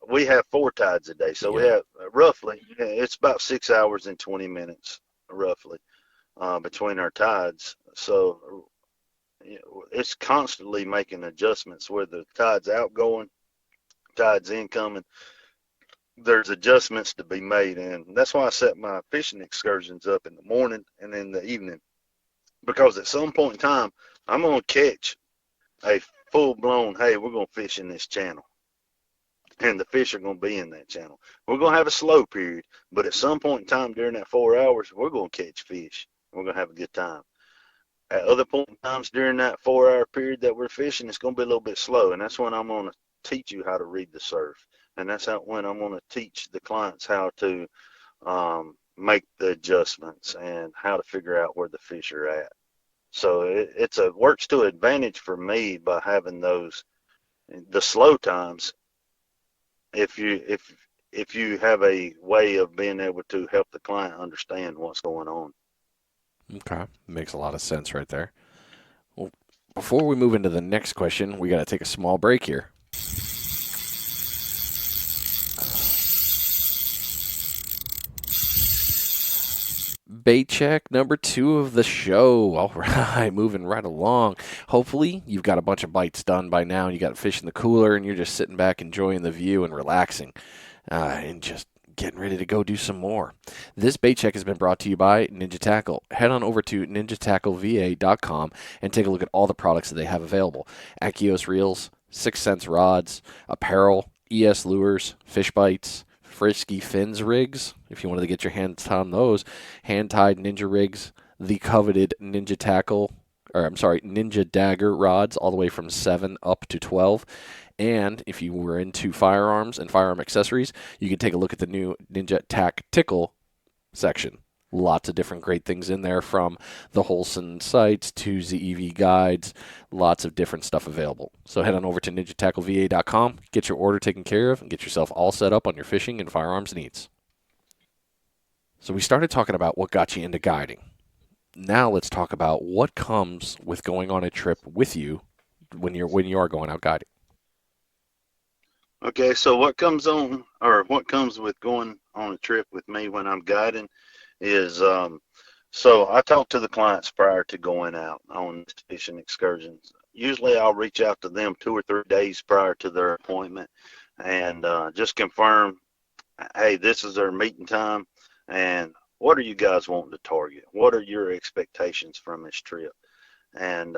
we have 4 tides a day. So we have roughly, it's about 6 hours and 20 minutes roughly between our tides. So it's constantly making adjustments, where the tide's outgoing, tide's incoming. There's adjustments to be made, and that's why I set my fishing excursions up in the morning and in the evening, because at some point in time I'm going to catch a full-blown, hey, we're going to fish in this channel, and the fish are going to be in that channel. We're going to have a slow period, but at some point in time during that 4 hours, we're going to catch fish. We're going to have a good time. At other point in times during that 4-hour period that we're fishing, it's going to be a little bit slow, and that's when I'm going to teach you how to read the surf. And that's when I'm going to teach the clients how to make the adjustments and how to figure out where the fish are at. So it works to advantage for me by having the slow times. If if you have a way of being able to help the client understand what's going on. Okay. Makes a lot of sense right there. Well, before we move into the next question, we got to take a small break here. Bait check number 2 of the show. All right, moving right along. Hopefully, you've got a bunch of bites done by now. You got fish in the cooler, and you're just sitting back enjoying the view and relaxing, and just getting ready to go do some more. This bait check has been brought to you by Ninja Tackle. Head on over to ninjatackleva.com and take a look at all the products that they have available. Akios Reels, 6 Sense rods, apparel, ES lures, Fishbites, Frisky Fins rigs, if you wanted to get your hands on those, hand-tied ninja rigs, the coveted Ninja Tackle, Ninja Dagger rods, all the way from 7 up to 12. And if you were into firearms and firearm accessories, you can take a look at the new Ninja Ckle section. Lots of different great things in there, from the Holsun sights to ZEV guides. Lots of different stuff available. So head on over to ninjatackleva.com, get your order taken care of, and get yourself all set up on your fishing and firearms needs. So we started talking about what got you into guiding. Now let's talk about what comes with going on a trip with you when you are going out guiding. Okay, so what comes with going on a trip with me when I'm guiding is, so I talk to the clients prior to going out on fishing excursions. Usually I'll reach out to them 2 or 3 days prior to their appointment and just confirm, hey, this is their meeting time, and what are you guys wanting to target? What are your expectations from this trip? And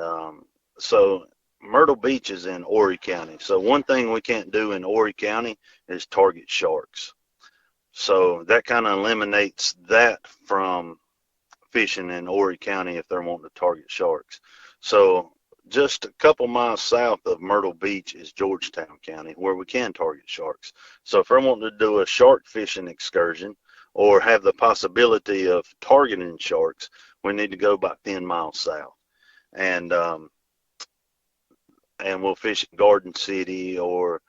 so Myrtle Beach is in Horry County. So one thing we can't do in Horry County is target sharks. So that kind of eliminates that from fishing in Horry County if they're wanting to target sharks. So just a couple miles south of Myrtle Beach is Georgetown County, where we can target sharks. So if they're wanting to do a shark fishing excursion or have the possibility of targeting sharks, we need to go about 10 miles south. And we'll fish in Garden City or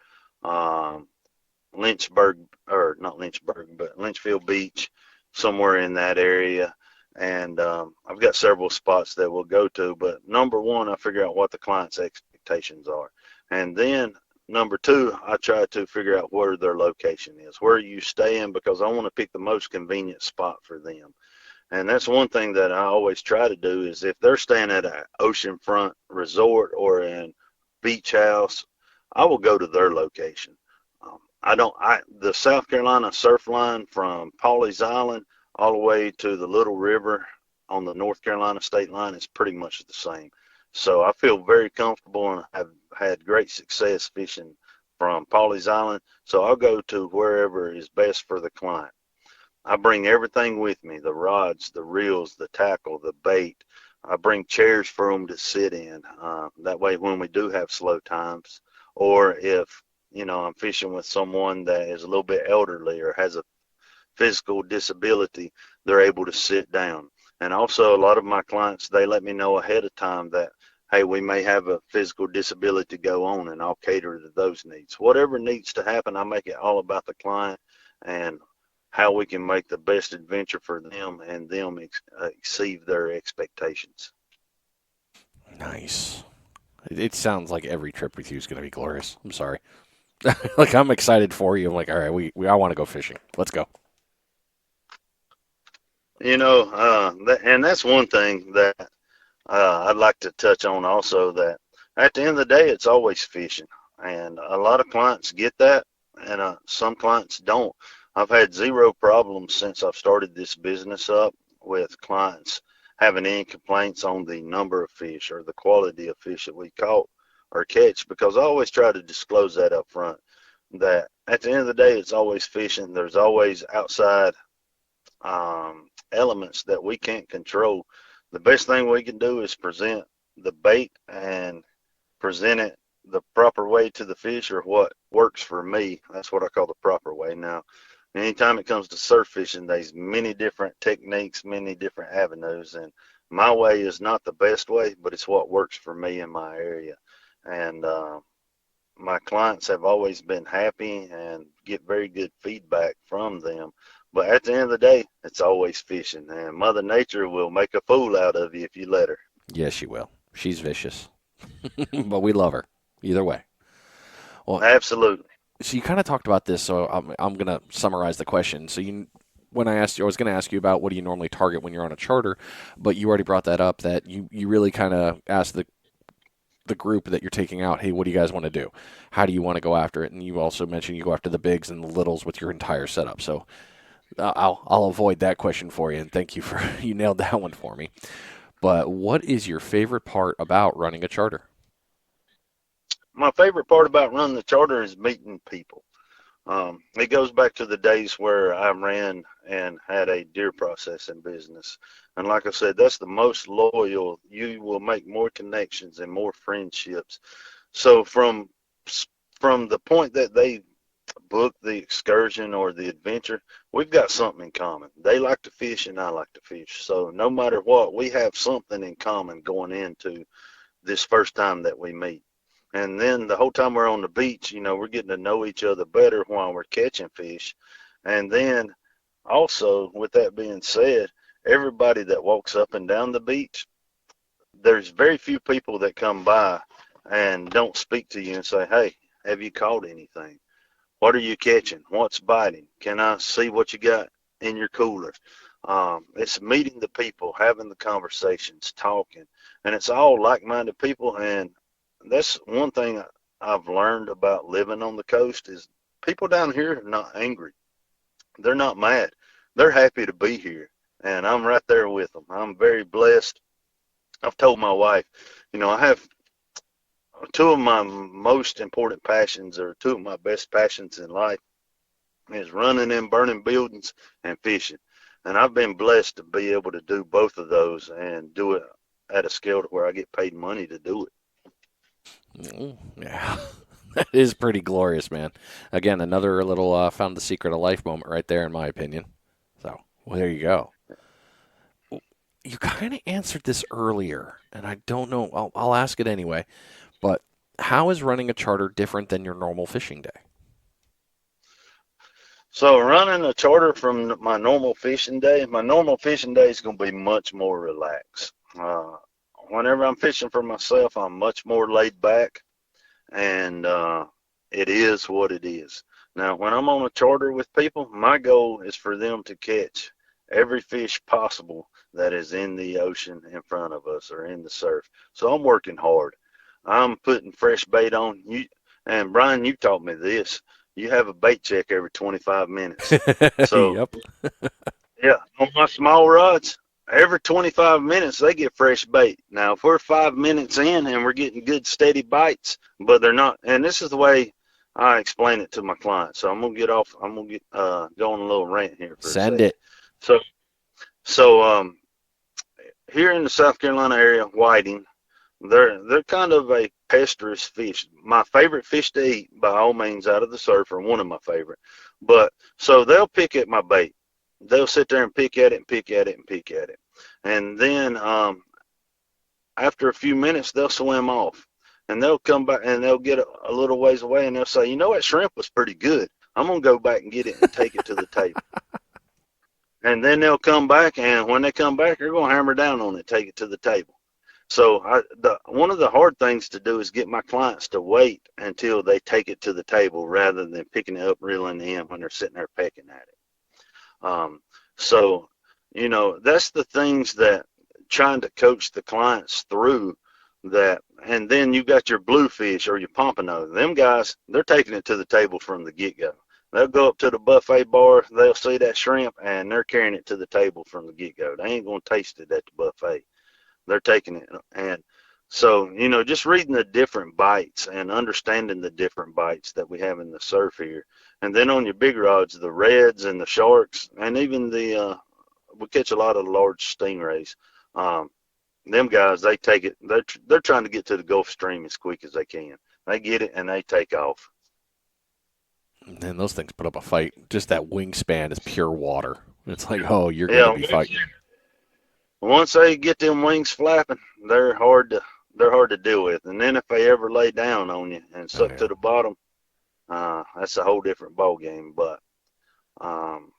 Lynchburg, or not Lynchburg, but Lynchfield Beach, somewhere in that area. And I've got several spots that we'll go to, but number one, I figure out what the client's expectations are. And then number two, I try to figure out where their location is. Where are you staying? Because I want to pick the most convenient spot for them. And that's one thing that I always try to do is if they're staying at an oceanfront resort or in beach house, I will go to their location. The South Carolina surf line from Pawleys Island all the way to the Little River on the North Carolina state line is pretty much the same. So I feel very comfortable and have had great success fishing from Pawleys Island. So I'll go to wherever is best for the client. I bring everything with me, the rods, the reels, the tackle, the bait. I bring chairs for them to sit in. That way when we do have slow times, or if, I'm fishing with someone that is a little bit elderly or has a physical disability, they're able to sit down. And also a lot of my clients, they let me know ahead of time that, hey, we may have a physical disability go on, and I'll cater to those needs. Whatever needs to happen, I make it all about the client and how we can make the best adventure for them and them exceed their expectations. Nice. It sounds like every trip with you is going to be glorious. I'm sorry. Like, I'm excited for you. I'm like, all right, I want to go fishing. Let's go. And that's one thing that I'd like to touch on also, that at the end of the day, it's always fishing. And a lot of clients get that, and some clients don't. I've had zero problems since I've started this business up with clients having any complaints on the number of fish or the quality of fish that we caught or catch, because I always try to disclose that up front, that at the end of the day, it's always fishing. There's always outside elements that we can't control. The best thing we can do is present the bait and present it the proper way to the fish, or what works for me. That's what I call the proper way. Now, anytime it comes to surf fishing, there's many different techniques, many different avenues, and my way is not the best way, but it's what works for me in my area. And my clients have always been happy and get very good feedback from them. But at the end of the day, it's always fishing, and Mother Nature will make a fool out of you if you let her. Yes, she will. She's vicious, but we love her either way. Well, Absolutely. so you kind of talked about this, so I'm going to summarize the question. So when I asked you, I was going to ask you about what do you normally target when you're on a charter, but you already brought that up that you really kind of asked the group that you're taking out, hey, what do you guys want to do? How do you want to go after it? And you also mentioned you go after the bigs and the littles with your entire setup. So I'll avoid that question for you, and thank you for you nailed that one for me. But what is your favorite part about running a charter? My favorite part about running the charter is meeting people. It goes back to the days where I ran and had a deer processing business. And like I said, that's the most loyal. You will make more connections and more friendships. So from the point that they book the excursion or the adventure, we've got something in common. They like to fish and I like to fish. So no matter what, we have something in common going into this first time that we meet. And then the whole time we're on the beach, we're getting to know each other better while we're catching fish. And then also, with that being said, everybody that walks up and down the beach, there's very few people that come by and don't speak to you and say, hey, have you caught anything? What are you catching? What's biting? Can I see what you got in your cooler? It's meeting the people, having the conversations, talking, and it's all like-minded people. And that's one thing I've learned about living on the coast is people down here are not angry. They're not mad. They're happy to be here, and I'm right there with them. I'm very blessed. I've told my wife, I have two of my most important passions, or two of my best passions in life, is running in burning buildings and fishing. And I've been blessed to be able to do both of those and do it at a scale to where I get paid money to do it. Yeah, that is pretty glorious, man. Again, another little found the secret of life moment right there, in my opinion. So, well, there you go. You kind of answered this earlier, and I don't know. I'll ask it anyway. But how is running a charter different than your normal fishing day? So running a charter from my normal fishing day is going to be much more relaxed. Whenever I'm fishing for myself, I'm much more laid back, and it is what it is. Now, when I'm on a charter with people, my goal is for them to catch every fish possible that is in the ocean in front of us or in the surf. So I'm working hard. I'm putting fresh bait on. And Brian, you taught me this. You have a bait check every 25 minutes. So, Yep. yeah, on my small rods, every 25 minutes they get fresh bait. Now, if we're 5 minutes in and we're getting good steady bites, but they're not, and this is the way I explain it to my clients. So I'm gonna get off. I'm gonna go on a little rant here for a Send second. it. So here in the South Carolina area, whiting, they're kind of a pesterous fish. My favorite fish to eat, by all means, out of the surf, or one of my favorite. But so they'll pick at my bait. They'll sit there and pick at it and pick at it and pick at it, and then after a few minutes, they'll swim off, and they'll come back and they'll get a little ways away, and they'll say, "You know, that shrimp was pretty good. I'm gonna go back and get it and take it to the table." And then they'll come back, and when they come back, they're gonna hammer down on it, take it to the table. So one of the hard things to do is get my clients to wait until they take it to the table rather than picking it up, reeling it in when they're sitting there pecking at it. So, that's the things that trying to coach the clients through that. And then you got your bluefish or your pompano. Them guys, they're taking it to the table from the get-go. They'll go up to the buffet bar, they'll see that shrimp, and they're carrying it to the table from the get-go. They ain't going to taste it at the buffet. They're taking it. And so, just reading the different bites and understanding the different bites that we have in the surf here. And then on your big rods, the reds and the sharks, and even we catch a lot of large stingrays. Them guys, they take it. They're trying to get to the Gulf Stream as quick as they can. They get it and they take off. And those things put up a fight. Just that wingspan is pure water. It's like, oh, you're Yeah, going to be fighting. once they get them wings flapping, they're hard to deal with. And then if they ever lay down on you and Oh, suck yeah. to the bottom, that's a whole different ball game. But um,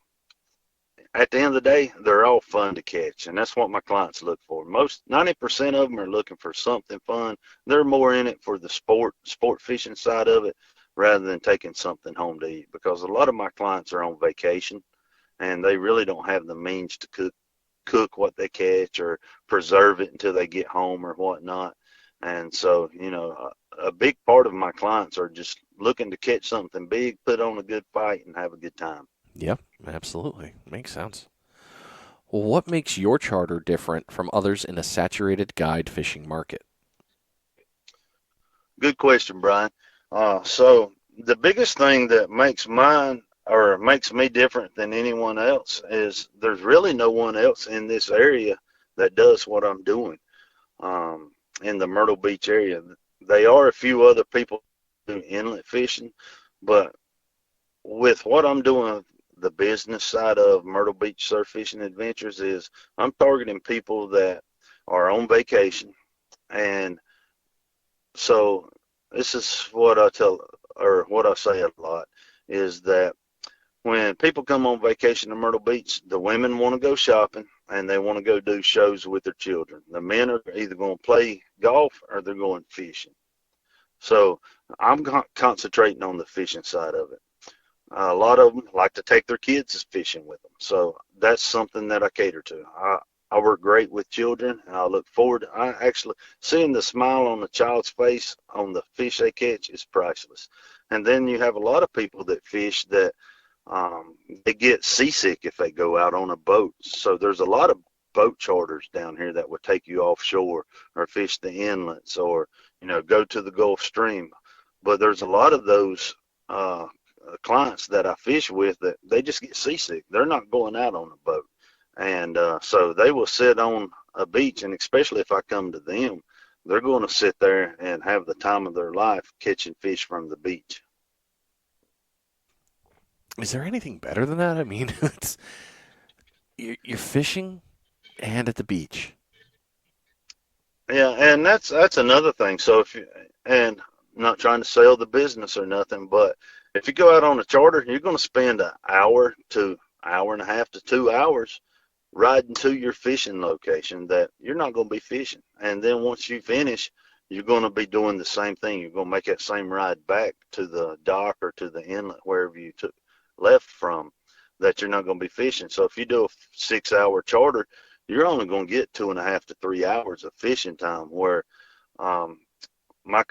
at the end of the day, they're all fun to catch, and that's what my clients look for. 90% of them are looking for something fun. They're more in it for the sport fishing side of it rather than taking something home to eat, because a lot of my clients are on vacation and they really don't have the means to cook what they catch or preserve it until they get home or whatnot. And so, a big part of my clients are just looking to catch something big, put on a good fight, and have a good time. Yep, absolutely. Makes sense. Well, what makes your charter different from others in a saturated guide fishing market? Good question, Brian. So the biggest thing that makes mine or makes me different than anyone else is there's really no one else in this area that does what I'm doing in the Myrtle Beach area. They are a few other people do inlet fishing, but with what I'm doing, the business side of Myrtle Beach Surf Fishing Adventures is I'm targeting people that are on vacation. And so this is what I tell, or what I say a lot, is that when people come on vacation to Myrtle Beach, the women want to go shopping and they want to go do shows with their children. The men are either going to play golf or they're going fishing. So I'm concentrating on the fishing side of it. A lot of them like to take their kids fishing with them. So that's something that I cater to. I work great with children, and I look forward. I actually seeing the smile on the child's face on the fish they catch is priceless. And then you have a lot of people that fish that they get seasick if they go out on a boat. So there's a lot of boat charters down here that would take you offshore or fish the inlets or go to the Gulf Stream. But there's a lot of those clients that I fish with that they just get seasick. They're not going out on a boat. And so they will sit on a beach, and especially if I come to them, they're going to sit there and have the time of their life catching fish from the beach. Is there anything better than that? I mean, you're fishing and at the beach. Yeah, and that's another thing. So if you, and I'm not trying to sell the business or nothing, but if you go out on a charter, you're going to spend an hour to hour and a half to 2 hours riding to your fishing location that you're not going to be fishing. And then once you finish, you're going to be doing the same thing. You're going to make that same ride back to the dock or to the inlet, wherever you left from, that you're not going to be fishing. So if you do a 6 hour charter, you're only going to get 2.5 to 3 hours of fishing time. Where um, my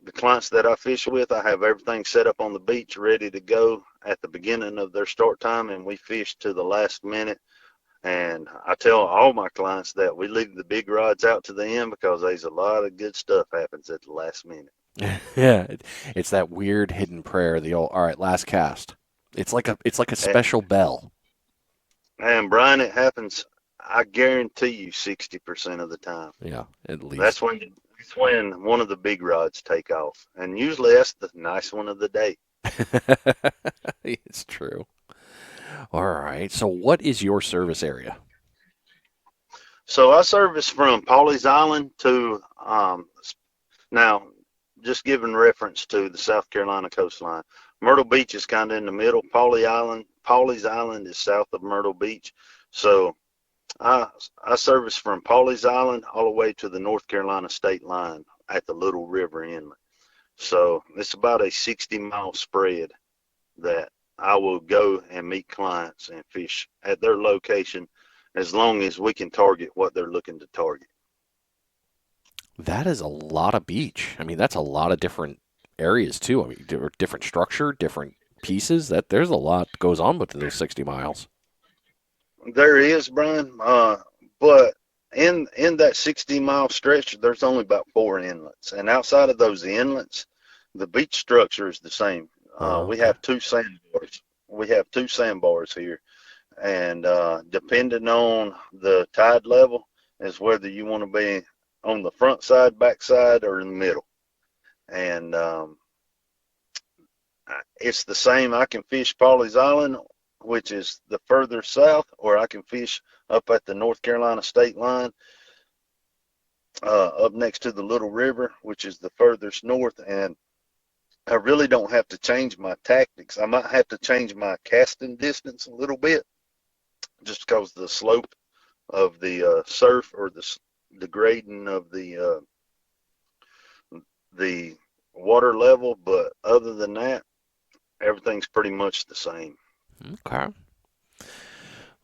the clients that I fish with, I have everything set up on the beach ready to go at the beginning of their start time, and we fish to the last minute. And I tell all my clients that we leave the big rods out to the end because there's a lot of good stuff happens at the last minute. Yeah, it's that weird hidden prayer. The old, all right, last cast. It's like a And, special bell. and Brian, it happens, I guarantee you, 60% of the time. Yeah, at That's least. when one of the big rods take off, and usually that's the nice one of the day. It's true. All right. So, what is your service area? So I service from Pawleys Island to now, just giving reference to the South Carolina coastline. Myrtle Beach is kind of in the middle. Pawleys Island is south of Myrtle Beach. So I service from Pawleys Island all the way to the North Carolina state line at the Little River Inlet. So it's about a 60-mile spread that I will go and meet clients and fish at their location as long as we can target what they're looking to target. That is a lot of beach. I mean, that's a lot of different areas too. I mean, different structure, different pieces. That there's a lot that goes on with those 60 miles. There is, Brian, but in that 60-mile stretch, there's only about 4 inlets, and outside of those inlets, the beach structure is the same. We Okay. have two sandbars. We have two sandbars here, and depending on the tide level, is whether you want to be on the front side, back side, or in the middle. And it's the same. I can fish Pawleys Island, which is the further south, or I can fish up at the North Carolina state line. up next to the Little River, which is the furthest north, and I really don't have to change my tactics. I might have to change my casting distance a little bit just because the slope of the surf or the grading of the water level, but other than that, everything's pretty much the same. Okay.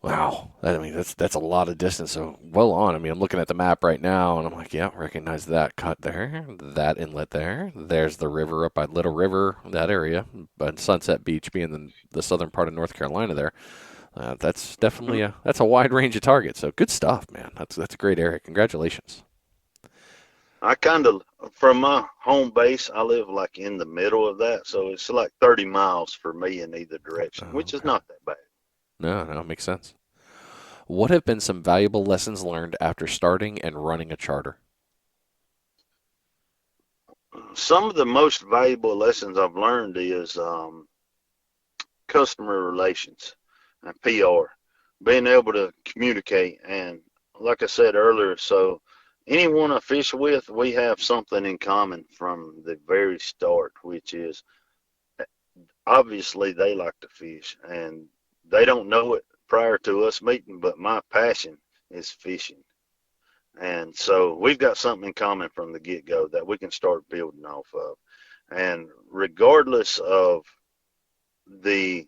Wow, I mean that's a lot of distance. So well on. I mean, I'm looking at the map right now, and I'm like, yeah, recognize that cut there, that inlet there. There's the river up by Little River, that area, but Sunset Beach being the southern part of North Carolina there. That's definitely that's a wide range of targets. So good stuff, man. That's a great area. Congratulations. I kind of, from my home base, I live like in the middle of that, so it's like 30 miles for me in either direction, Oh, which is okay. not that bad. No, it makes sense. What have been some valuable lessons learned after starting and running a charter? Some of the most valuable lessons I've learned is customer relations and PR, being able to communicate. And like I said earlier, so anyone I fish with, we have something in common from the very start, which is obviously they like to fish and they don't know it prior to us meeting, but my passion is fishing. And so we've got something in common from the get go that we can start building off of. And regardless of the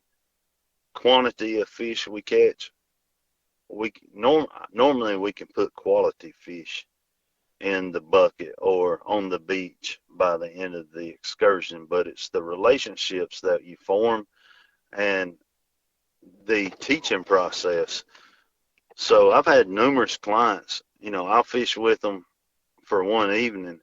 quantity of fish we catch, normally we can put quality fish in the bucket or on the beach by the end of the excursion, but it's the relationships that you form and the teaching process. So I've had numerous clients, I'll fish with them for one evening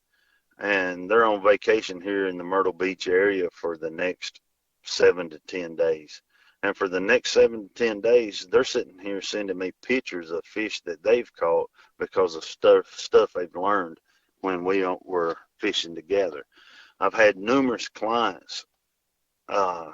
and they're on vacation here in the Myrtle Beach area for the next 7 to 10 days. And for the next 7 to 10 days, they're sitting here sending me pictures of fish that they've caught because of stuff they've learned when we were fishing together. I've had numerous clients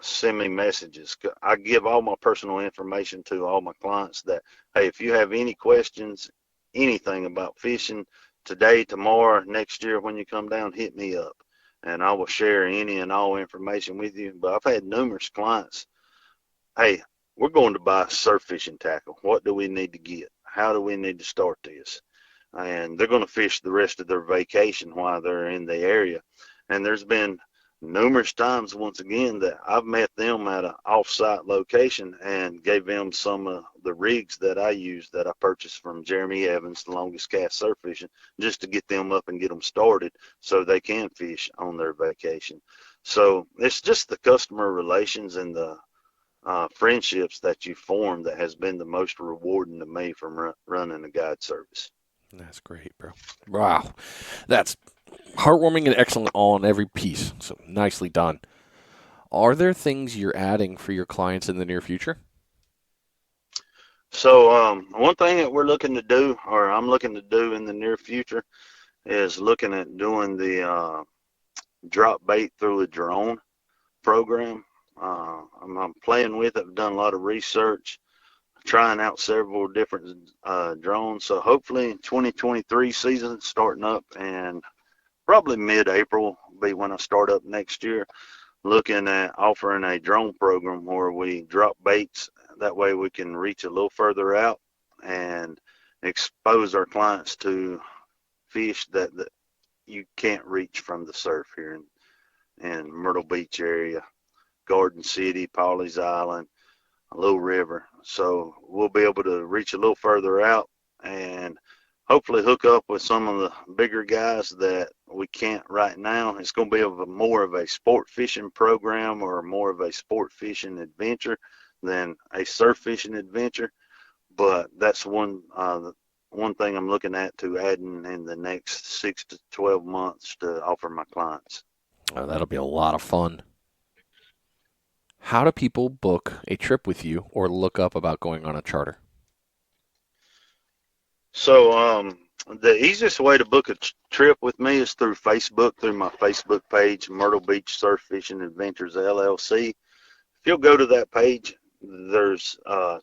send me messages. I give all my personal information to all my clients that, hey, if you have any questions, anything about fishing today, tomorrow, next year, when you come down, hit me up and I will share any and all information with you. But I've had numerous clients, hey, we're going to buy surf fishing tackle. What do we need to get? How do we need to start this? And they're going to fish the rest of their vacation while they're in the area. And there's been numerous times, once again, that I've met them at an off-site location and gave them some of the rigs that I use that I purchased from Jeremy Evans, the longest cast surf fishing, just to get them up and get them started so they can fish on their vacation. So it's just the customer relations and the friendships that you form that has been the most rewarding to me from running a guide service. That's great, bro. Wow, that's heartwarming and excellent on every piece. So nicely done. Are there things you're adding for your clients in the near future? So one thing that we're looking to do, or I'm looking to do in the near future, is looking at doing the drop bait through a drone program. I'm playing with it. I've done a lot of research, trying out several different drones. So hopefully 2023 season starting up and probably mid-April will be when I start up next year, looking at offering a drone program where we drop baits. That way we can reach a little further out and expose our clients to fish that you can't reach from the surf here in Myrtle Beach area, Garden City, Pawleys Island, Little River. So we'll be able to reach a little further out and hopefully hook up with some of the bigger guys that we can't right now. It's going to be more of a sport fishing program or more of a sport fishing adventure than a surf fishing adventure. But that's one thing I'm looking at to adding in the next 6 to 12 months to offer my clients. Oh, that'll be a lot of fun. How do people book a trip with you or look up about going on a charter? So the easiest way to book a trip with me is through Facebook, through my Facebook page, Myrtle Beach Surf Fishing Adventures LLC. If you'll go to that page, there's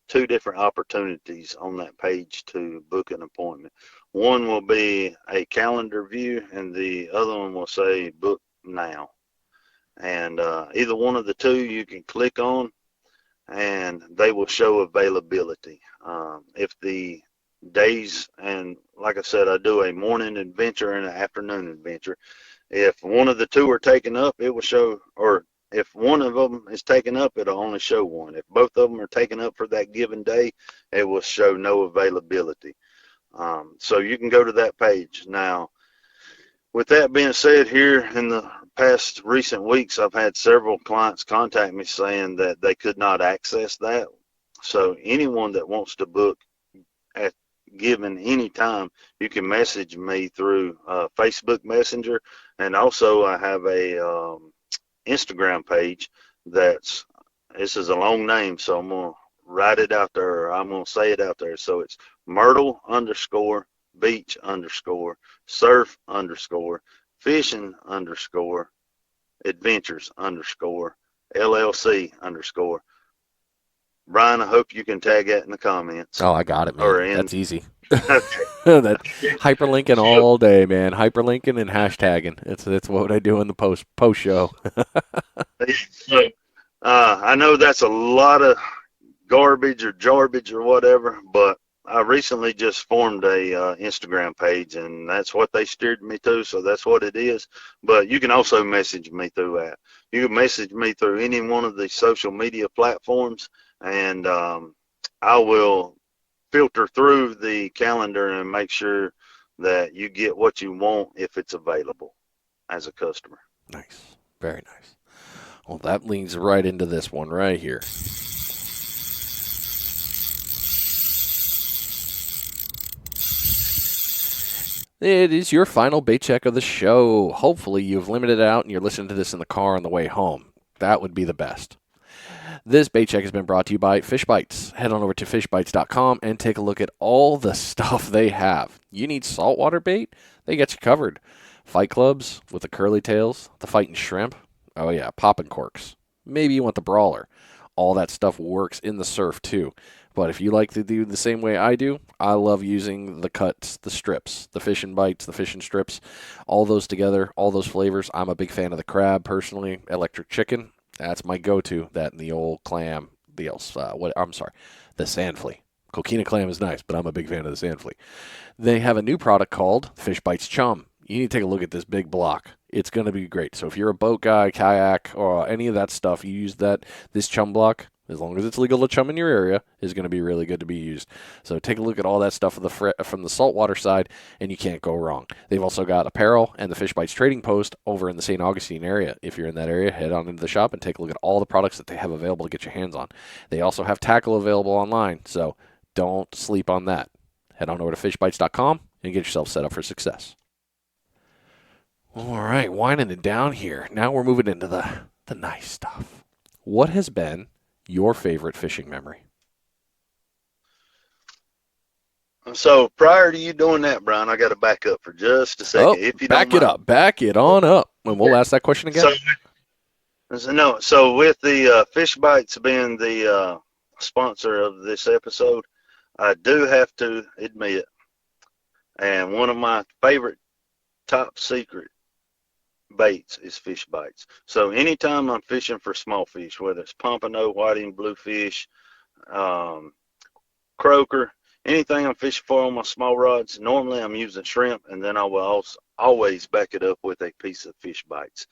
two different opportunities on that page to book an appointment. One will be a calendar view, and the other one will say book now. And either one of the two you can click on, and they will show availability. If the days, and like I said, I do a morning adventure and an afternoon adventure. If one of the two are taken up, it will show, or if one of them is taken up, it'll only show one. If both of them are taken up for that given day, it will show no availability. So you can go to that page. Now, with that being said, here in the past recent weeks, I've had several clients contact me saying that they could not access that. So anyone that wants to book at given any time, you can message me through Facebook Messenger, and also I have a Instagram page that's, this is a long name, so I'm gonna write it out there, or I'm gonna say it out there. So it's Myrtle _ Beach _ surf _ fishing _ adventures _ LLC _ Brian, I hope you can tag that in the comments. Oh, I got it, man. That's easy. Okay. That hyperlinking all day, man. Hyperlinking and hashtagging. That's what I do in the post show. So, I know that's a lot of garbage or whatever, but I recently just formed a Instagram page, and that's what they steered me to, so that's what it is. But you can also message me through that. You can message me through any one of the social media platforms, and I will filter through the calendar and make sure that you get what you want if it's available as a customer. Nice. Very nice. Well, that leads right into this one right here. It is your final bait check of the show. Hopefully you've limited it out and you're listening to this in the car on the way home. That would be the best. This bait check has been brought to you by Fishbites. Head on over to fishbites.com and take a look at all the stuff they have. You need saltwater bait? They got you covered. Fight clubs with the curly tails, the fighting shrimp. Oh yeah, popping corks. Maybe you want the brawler. All that stuff works in the surf too. But if you like to do the same way I do, I love using the cuts, the strips, the fishing bites, the fishing strips, all those together, all those flavors. I'm a big fan of the crab personally, electric chicken. That's my go-to. That and the old clam, the sand flea. Coquina clam is nice, but I'm a big fan of the sand flea. They have a new product called Fishbites Chum. You need to take a look at this big block. It's going to be great. So if you're a boat guy, kayak, or any of that stuff, you use this chum block, as long as it's legal to chum in your area, is going to be really good to be used. So take a look at all that stuff from the saltwater side, and you can't go wrong. They've also got apparel and the Fishbites trading post over in the St. Augustine area. If you're in that area, head on into the shop and take a look at all the products that they have available to get your hands on. They also have ckle available online, so don't sleep on that. Head on over to fishbites.com and get yourself set up for success. All right, winding it down here. Now we're moving into the nice stuff. What has been your favorite fishing memory? So prior to you doing that, Brian, I got to back up for just a second. If you back don't it mind. up. Back it on up. And we'll ask that question again. So with the Fishbites being the sponsor of this episode, I do have to admit, and one of my favorite top secret baits is Fishbites. So anytime I'm fishing for small fish, whether it's pompano, whiting, bluefish, croaker, anything I'm fishing for on my small rods, normally I'm using shrimp, and then I will also always back it up with a piece of Fishbites.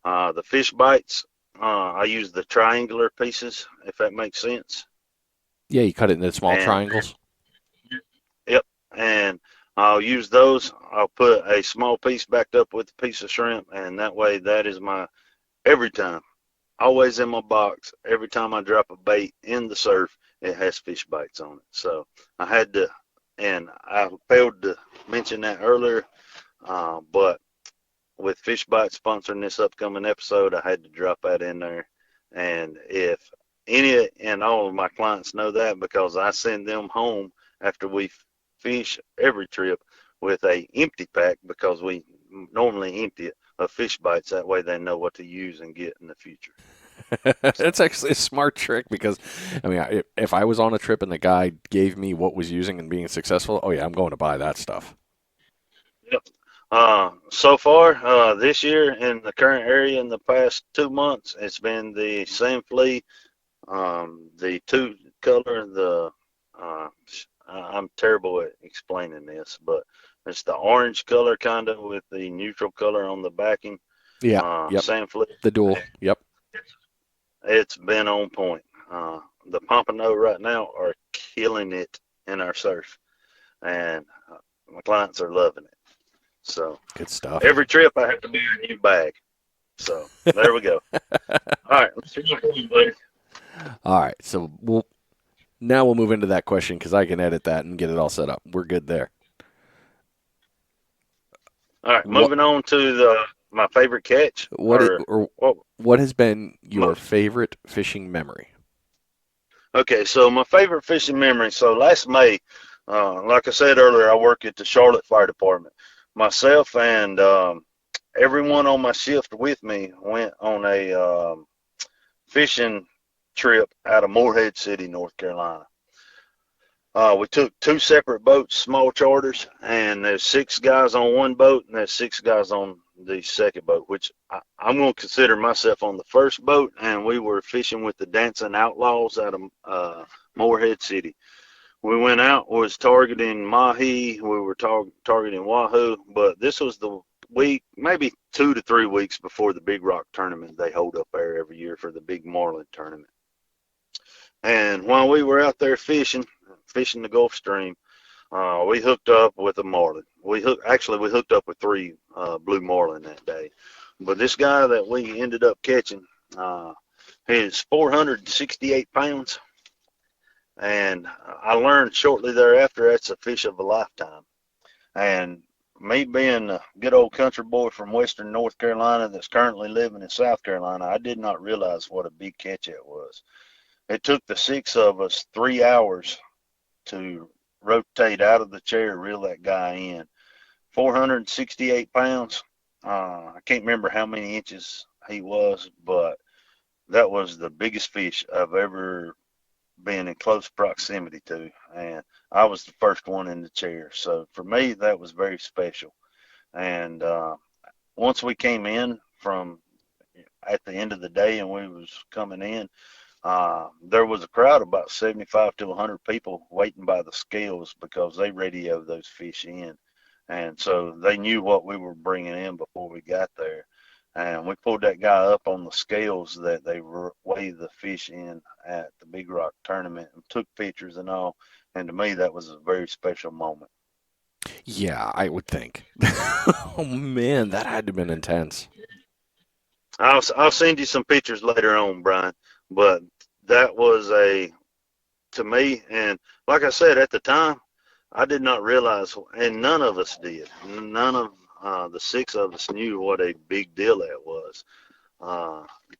The Fishbites, I use the triangular pieces, if that makes sense. Yeah, you cut it into small triangles. Yep, and I'll use those. I'll put a small piece backed up with a piece of shrimp, and that way that is my, every time, always in my box. Every time I drop a bait in the surf, it has Fishbites on it. So I had to, and I failed to mention that earlier, but with Fishbites sponsoring this upcoming episode, I had to drop that in there. And if any and all of my clients know that, because I send them home after we fish every trip with a empty pack, because we normally empty it of Fishbites. That way they know what to use and get in the future. That's actually a smart trick, because I mean, if I was on a trip and the guy gave me what was using and being successful, oh yeah, I'm going to buy that stuff. Yep. So far, this year in the current area in the past 2 months, it's been the sand flea, the two color, uh, I'm terrible at explaining this, but it's the orange color kind of with the neutral color on the backing, Yeah. Yep. sand flea. The dual. Yep. It's been on point. The pompano right now are killing it in our surf, and my clients are loving it. So Good stuff. every trip I have to buy a new bag. So there we go. All right, let's see you, buddy. All right. So we'll move into that question because I can edit that and get it all set up. We're good there. All right, What moving on to my favorite catch what has been your most. favorite fishing memory? Okay, so my favorite fishing memory. So last May, like I said earlier, I work at the Charlotte Fire Department. Myself and everyone on my shift with me went on a fishing trip out of Morehead City, North Carolina. We took two separate boats, small charters, and there's 6 guys on one boat, and there's 6 guys on the second boat, which I'm going to consider myself on the first boat, and we were fishing with the Dancing Outlaws out of Morehead City. We went out, was targeting mahi, we were targeting wahoo, but this was the week, maybe 2 to 3 weeks before the Big Rock tournament they hold up there every year for the Big Marlin tournament. And while we were out there fishing the Gulf Stream, we hooked up with a marlin. We hooked up with 3 blue marlin that day. But this guy that we ended up catching, he's 468 pounds. And I learned shortly thereafter that's a fish of a lifetime. And me being a good old country boy from western North Carolina that's currently living in South Carolina, I did not realize what a big catch it was. It took the 6 of us 3 hours to rotate out of the chair, reel that guy in. 468 pounds. I can't remember how many inches he was, but that was the biggest fish I've ever been in close proximity to. And I was the first one in the chair. So for me, that was very special. And once we came in from at the end of the day and we was coming in, there was a crowd of about 75 to 100 people waiting by the scales because they radioed those fish in. And so they knew what we were bringing in before we got there. And we pulled that guy up on the scales that they weighed the fish in at the Big Rock tournament and took pictures and all. And to me, that was a very special moment. Yeah, I would think. Oh man, that had to have been intense. I'll send you some pictures later on, Brian. But that was to me, and like I said at the time, I did not realize, and none of us did. None of the 6 of us knew what a big deal that was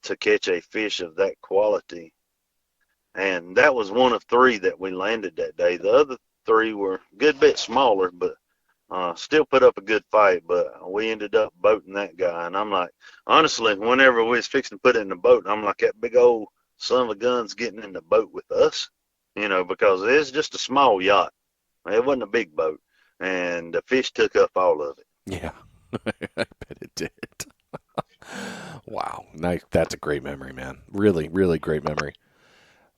to catch a fish of that quality. And that was one of 3 that we landed that day. The other 3 were a good bit smaller, but still put up a good fight. But we ended up boating that guy. And I'm like, honestly, whenever we was fixing to put it in the boat, I'm like, that big old son of a gun's getting in the boat with us, because it's just a small yacht. It wasn't a big boat. And the fish took up all of it. Yeah, I bet it did. Wow, nice. That's a great memory, man. Really, really great memory.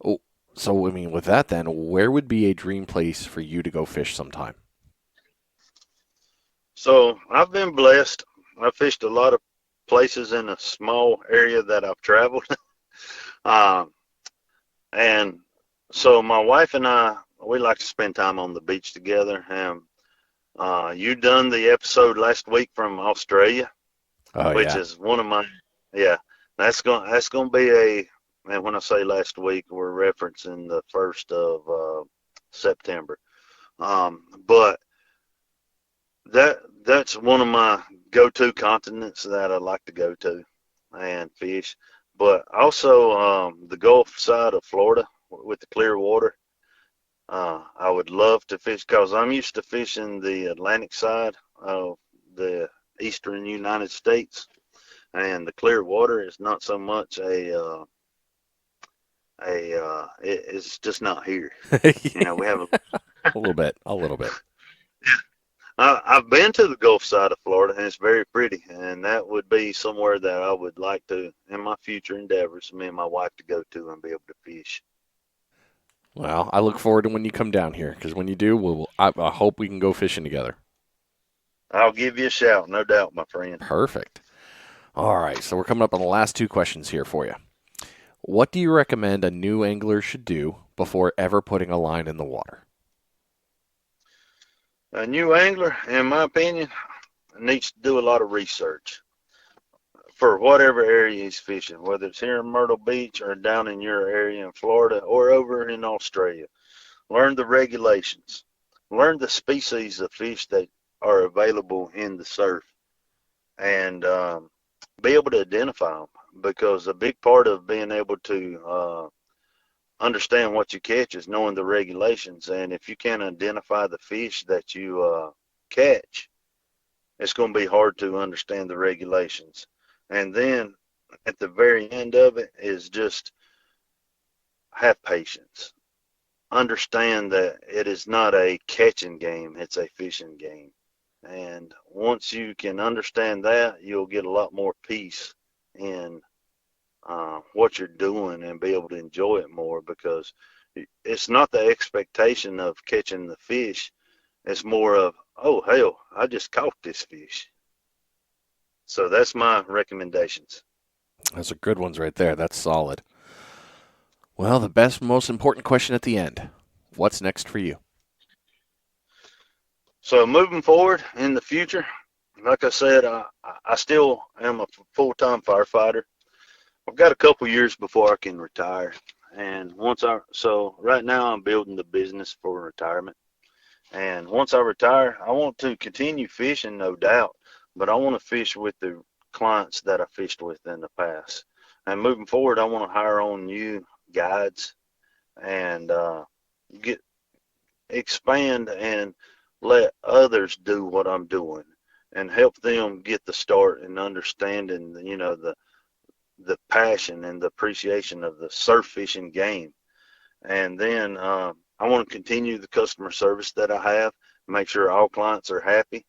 Oh, so I mean, with that, then, where would be a dream place for you to go fish sometime? So I've been blessed. I've fished a lot of places in a small area that I've traveled. um, and so my wife and I, we like to spend time on the beach together. And you done the episode last week from Australia, Oh which yeah. is one of my, yeah, that's going to be and when I say last week, we're referencing the 1st of September. But that's one of my go-to continents that I like to go to and fish. But also the Gulf side of Florida with the clear water. I would love to fish because I'm used to fishing the Atlantic side of the eastern United States, and the clear water is not so much it's just not here. Yeah, We have a little bit, a little bit. I've been to the Gulf side of Florida, and it's very pretty, and that would be somewhere that I would like to, in my future endeavors, me and my wife to go to and be able to fish. Well, I look forward to when you come down here, because when you do, I hope we can go fishing together. I'll give you a shout, no doubt, my friend. Perfect. All right, so we're coming up on the last two questions here for you. What do you recommend a new angler should do before ever putting a line in the water? A new angler, in my opinion, needs to do a lot of research for whatever area he's fishing, whether it's here in Myrtle Beach or down in your area in Florida or over in Australia. Learn the regulations. Learn the species of fish that are available in the surf, and be able to identify them, because a big part of being able to understand what you catch is knowing the regulations. And if you can't identify the fish that you catch, it's going to be hard to understand the regulations. And then at the very end of it is just have patience. Understand that it is not a catching game, it's a fishing game. And once you can understand that, you'll get a lot more peace in what you're doing and be able to enjoy it more, because it's not the expectation of catching the fish. It's more of, oh, hell, I just caught this fish. So that's my recommendations. Those are good ones right there. That's solid. Well, the best, most important question at the end. What's next for you? So moving forward in the future, like I said, I still am a full-time firefighter. I've got a couple years before I can retire. And so right now I'm building the business for retirement. And once I retire, I want to continue fishing, no doubt, but I want to fish with the clients that I fished with in the past. And moving forward, I want to hire on new guides and expand and let others do what I'm doing and help them get the start in understanding, the passion and the appreciation of the surf fishing game. And then I want to continue the customer service that I have, make sure all clients are happy.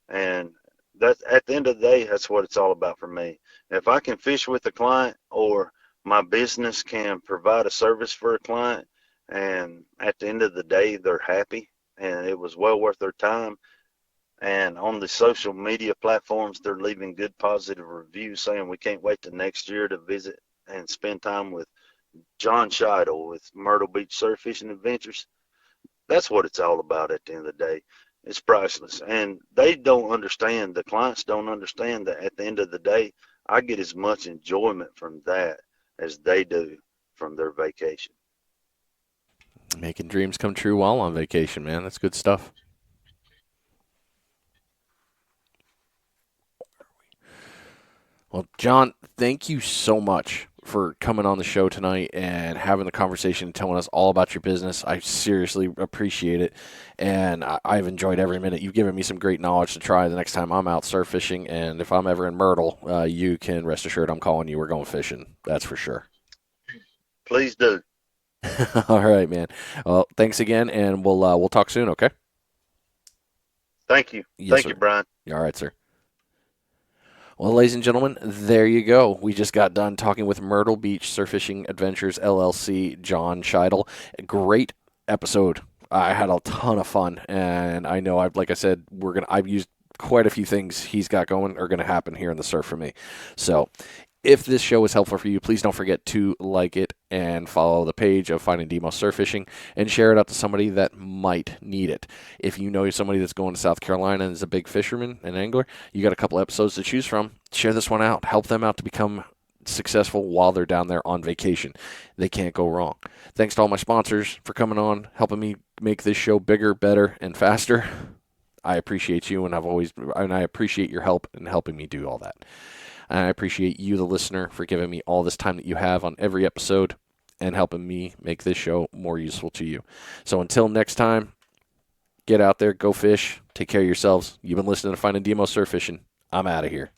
And that's, at the end of the day, that's what it's all about for me. If I can fish with a client, or my business can provide a service for a client, and at the end of the day they're happy and it was well worth their time, and on the social media platforms they're leaving good positive reviews saying we can't wait to next year to visit and spend time with John Shytle with Myrtle Beach Surf Fishing Adventures, that's what it's all about at the end of the day. It's priceless. And they don't understand, the clients don't understand that at the end of the day, I get as much enjoyment from that as they do from their vacation. Making dreams come true while on vacation, man. That's good stuff. Well, John, thank you so much for coming on the show tonight and having the conversation and telling us all about your business. I seriously appreciate it, and I've enjoyed every minute. You've given me some great knowledge to try the next time I'm out surf fishing, and if I'm ever in Myrtle, you can rest assured I'm calling you. We're going fishing. That's for sure. Please do. All right, man. Well, thanks again, and we'll talk soon, okay? Thank you. Yes, Thank sir. you, Brian. All right, sir. Well, ladies and gentlemen, there you go. We just got done talking with Myrtle Beach Surf Fishing Adventures LLC, John Shytle. Great episode. I had a ton of fun, and I know, like I said, I've used quite a few things he's got going are going to happen here in the surf for me. So if this show was helpful for you, please don't forget to like it and follow the page of Finding Demos Surf Fishing and share it out to somebody that might need it. If you know somebody that's going to South Carolina and is a big fisherman and angler, you got a couple episodes to choose from. Share this one out. Help them out to become successful while they're down there on vacation. They can't go wrong. Thanks to all my sponsors for coming on, helping me make this show bigger, better, and faster. I appreciate you, and I appreciate your help in helping me do all that. And I appreciate you, the listener, for giving me all this time that you have on every episode and helping me make this show more useful to you. So until next time, get out there, go fish, take care of yourselves. You've been listening to Finding Demo Surf Fishing. I'm out of here.